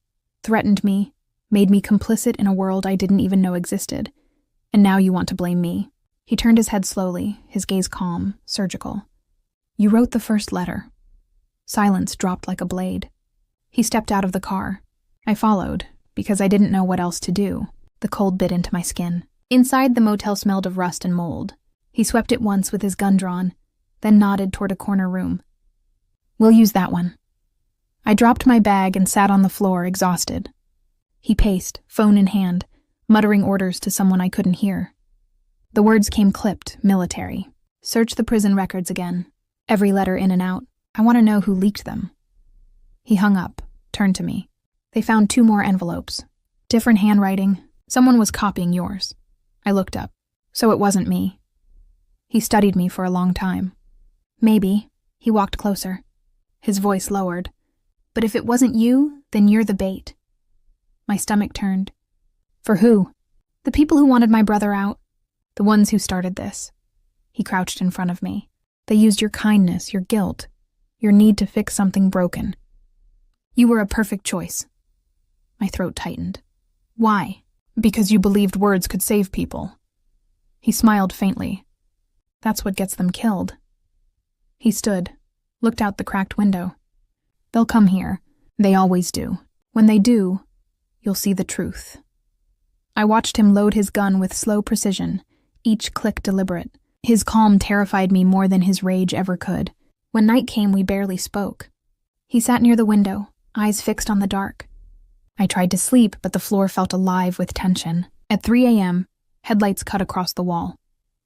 threatened me, made me complicit in a world I didn't even know existed. And now you want to blame me. He turned his head slowly, his gaze calm, surgical. You wrote the first letter. Silence dropped like a blade. He stepped out of the car. I followed, because I didn't know what else to do. The cold bit into my skin. Inside, the motel smelled of rust and mold. He swept it once with his gun drawn, then nodded toward a corner room. We'll use that one. I dropped my bag and sat on the floor, exhausted. He paced, phone in hand, muttering orders to someone I couldn't hear. The words came clipped, military. Search the prison records again. Every letter in and out. I want to know who leaked them. He hung up, turned to me. They found 2 more envelopes. Different handwriting. Someone was copying yours. I looked up. So it wasn't me. He studied me for a long time. Maybe. He walked closer. His voice lowered. But if it wasn't you, then you're the bait. My stomach turned. For who? The people who wanted my brother out. The ones who started this. He crouched in front of me. They used your kindness, your guilt, your need to fix something broken. You were a perfect choice. My throat tightened. Why? Because you believed words could save people. He smiled faintly. That's what gets them killed. He stood, looked out the cracked window. They'll come here. They always do. When they do, you'll see the truth. I watched him load his gun with slow precision, each click deliberate. His calm terrified me more than his rage ever could. When night came, we barely spoke. He sat near the window, eyes fixed on the dark. I tried to sleep, but the floor felt alive with tension. At 3 a.m., headlights cut across the wall.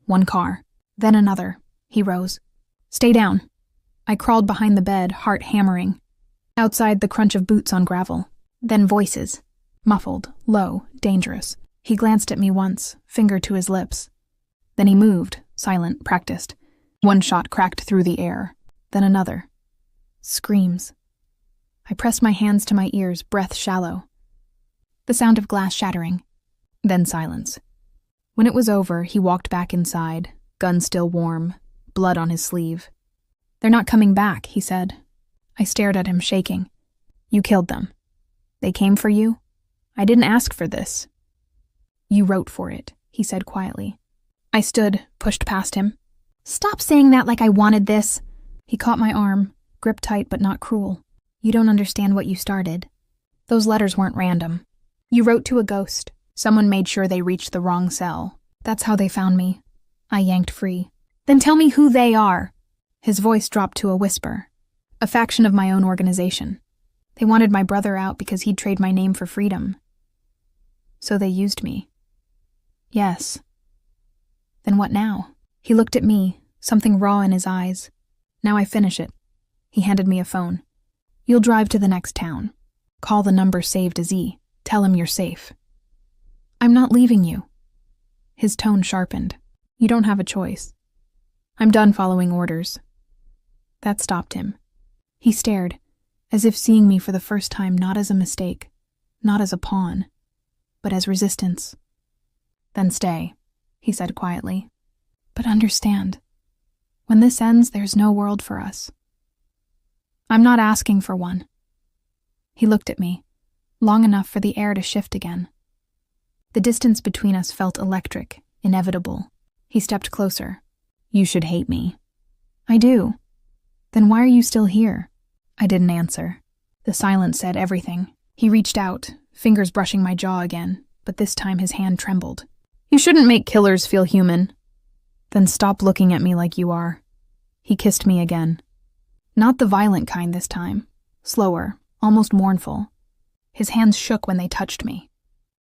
1 car, then another. He rose. Stay down. I crawled behind the bed, heart hammering. Outside, the crunch of boots on gravel. Then voices. Muffled, low, dangerous. He glanced at me once, finger to his lips. Then he moved, silent, practiced. 1 shot cracked through the air. Then another. Screams. I pressed my hands to my ears, breath shallow. The sound of glass shattering. Then silence. When it was over, he walked back inside, gun still warm, blood on his sleeve. They're not coming back, he said. I stared at him, shaking. You killed them. They came for you? I didn't ask for this. You wrote for it, he said quietly. I stood, pushed past him. Stop saying that like I wanted this. He caught my arm, gripped tight but not cruel. You don't understand what you started. Those letters weren't random. You wrote to a ghost. Someone made sure they reached the wrong cell. That's how they found me. I yanked free. Then tell me who they are. His voice dropped to a whisper. A faction of my own organization. They wanted my brother out because he'd trade my name for freedom. So they used me. Yes. Then what now? He looked at me, something raw in his eyes. Now I finish it. He handed me a phone. You'll drive to the next town. Call the number saved as E. Tell him you're safe. I'm not leaving you. His tone sharpened. You don't have a choice. I'm done following orders. That stopped him. He stared, as if seeing me for the first time not as a mistake, not as a pawn, but as resistance. Then stay, he said quietly. But understand, when this ends, there's no world for us. I'm not asking for one. He looked at me, long enough for the air to shift again. The distance between us felt electric, inevitable. He stepped closer. You should hate me. I do. Then why are you still here? I didn't answer. The silence said everything. He reached out, fingers brushing my jaw again, but this time his hand trembled. You shouldn't make killers feel human. Then stop looking at me like you are. He kissed me again. Not the violent kind this time. Slower, almost mournful. His hands shook when they touched me.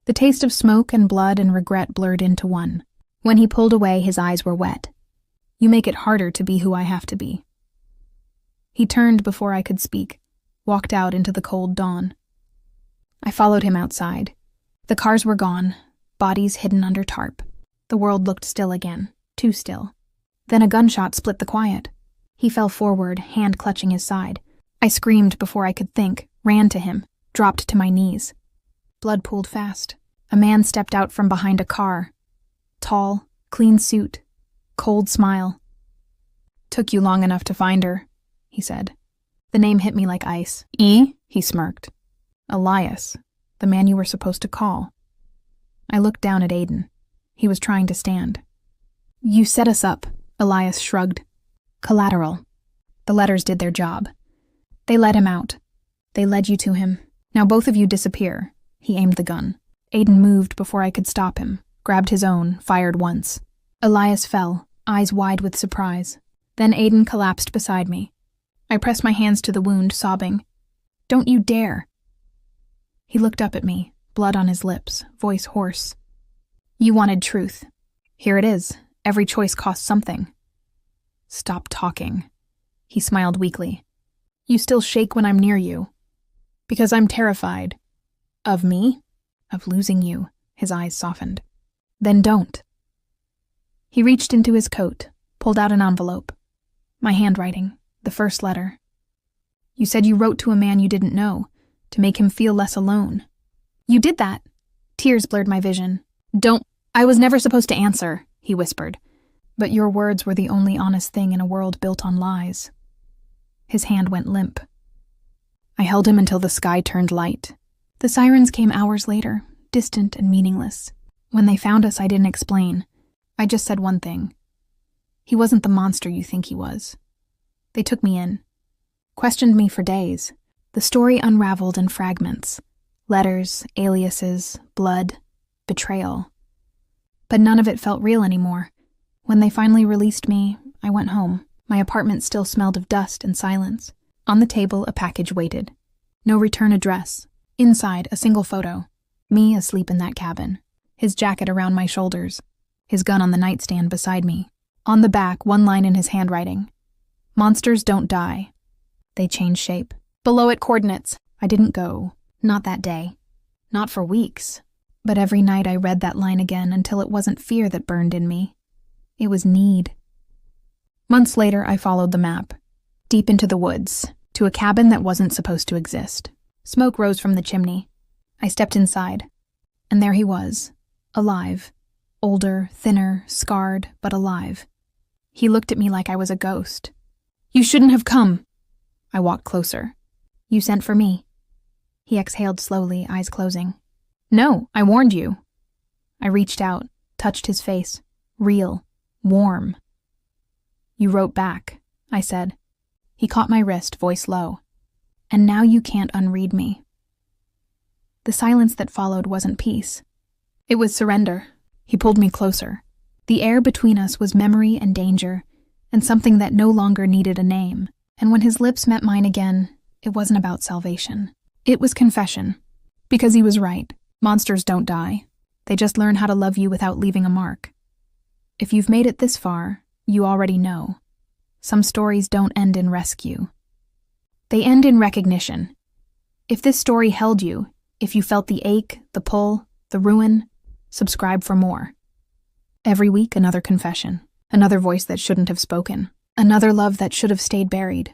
The taste of smoke and blood and regret blurred into one. When he pulled away, his eyes were wet. You make it harder to be who I have to be. He turned before I could speak, walked out into the cold dawn. I followed him outside. The cars were gone, bodies hidden under tarp. The world looked still again, too still. Then a gunshot split the quiet. He fell forward, hand clutching his side. I screamed before I could think, ran to him, dropped to my knees. Blood pooled fast. A man stepped out from behind a car. Tall, clean suit, cold smile. Took you long enough to find her, he said. The name hit me like ice. E? He smirked. Elias, the man you were supposed to call. I looked down at Aiden. He was trying to stand. You set us up, Elias shrugged. Collateral. The letters did their job. They led him out. They led you to him. Now both of you disappear. He aimed the gun. Aiden moved before I could stop him, grabbed his own, fired once. Elias fell, eyes wide with surprise. Then Aiden collapsed beside me. I pressed my hands to the wound, sobbing. Don't you dare. He looked up at me, blood on his lips, voice hoarse. You wanted truth. Here it is. Every choice costs something. Stop talking. He smiled weakly. You still shake when I'm near you. Because I'm terrified. Of me? Of losing you. His eyes softened. Then don't. He reached into his coat, pulled out an envelope. My handwriting, the first letter. You said you wrote to a man you didn't know, to make him feel less alone. You did that. Tears blurred my vision. Don't. I was never supposed to answer, he whispered. But your words were the only honest thing in a world built on lies. His hand went limp. I held him until the sky turned light. The sirens came hours later, distant and meaningless. When they found us, I didn't explain. I just said one thing. He wasn't the monster you think he was. They took me in. Questioned me for days. The story unraveled in fragments. Letters, aliases, blood, betrayal. But none of it felt real anymore. When they finally released me, I went home. My apartment still smelled of dust and silence. On the table, a package waited. No return address. Inside, a single photo. Me asleep in that cabin. His jacket around my shoulders. His gun on the nightstand beside me. On the back, one line in his handwriting. Monsters don't die. They change shape. Below it, coordinates. I didn't go. Not that day. Not for weeks. But every night I read that line again until it wasn't fear that burned in me. It was need. Months later, I followed the map. Deep into the woods, to a cabin that wasn't supposed to exist. Smoke rose from the chimney. I stepped inside. And there he was. Alive. Older, thinner, scarred, but alive. He looked at me like I was a ghost. You shouldn't have come. I walked closer. You sent for me. He exhaled slowly, eyes closing. No, I warned you. I reached out, touched his face. Real. Warm. You wrote back, I said. He caught my wrist, voice low. And now you can't unread me. The silence that followed wasn't peace. It was surrender. He pulled me closer. The air between us was memory and danger, and something that no longer needed a name. And when his lips met mine again, it wasn't about salvation. It was confession. Because he was right. Monsters don't die. They just learn how to love you without leaving a mark. If you've made it this far, You already know. Some stories don't end in rescue. They end in recognition. If this story held you, if you felt the ache, the pull, the ruin, subscribe for more. Every week, another confession, another voice that shouldn't have spoken, another love that should have stayed buried.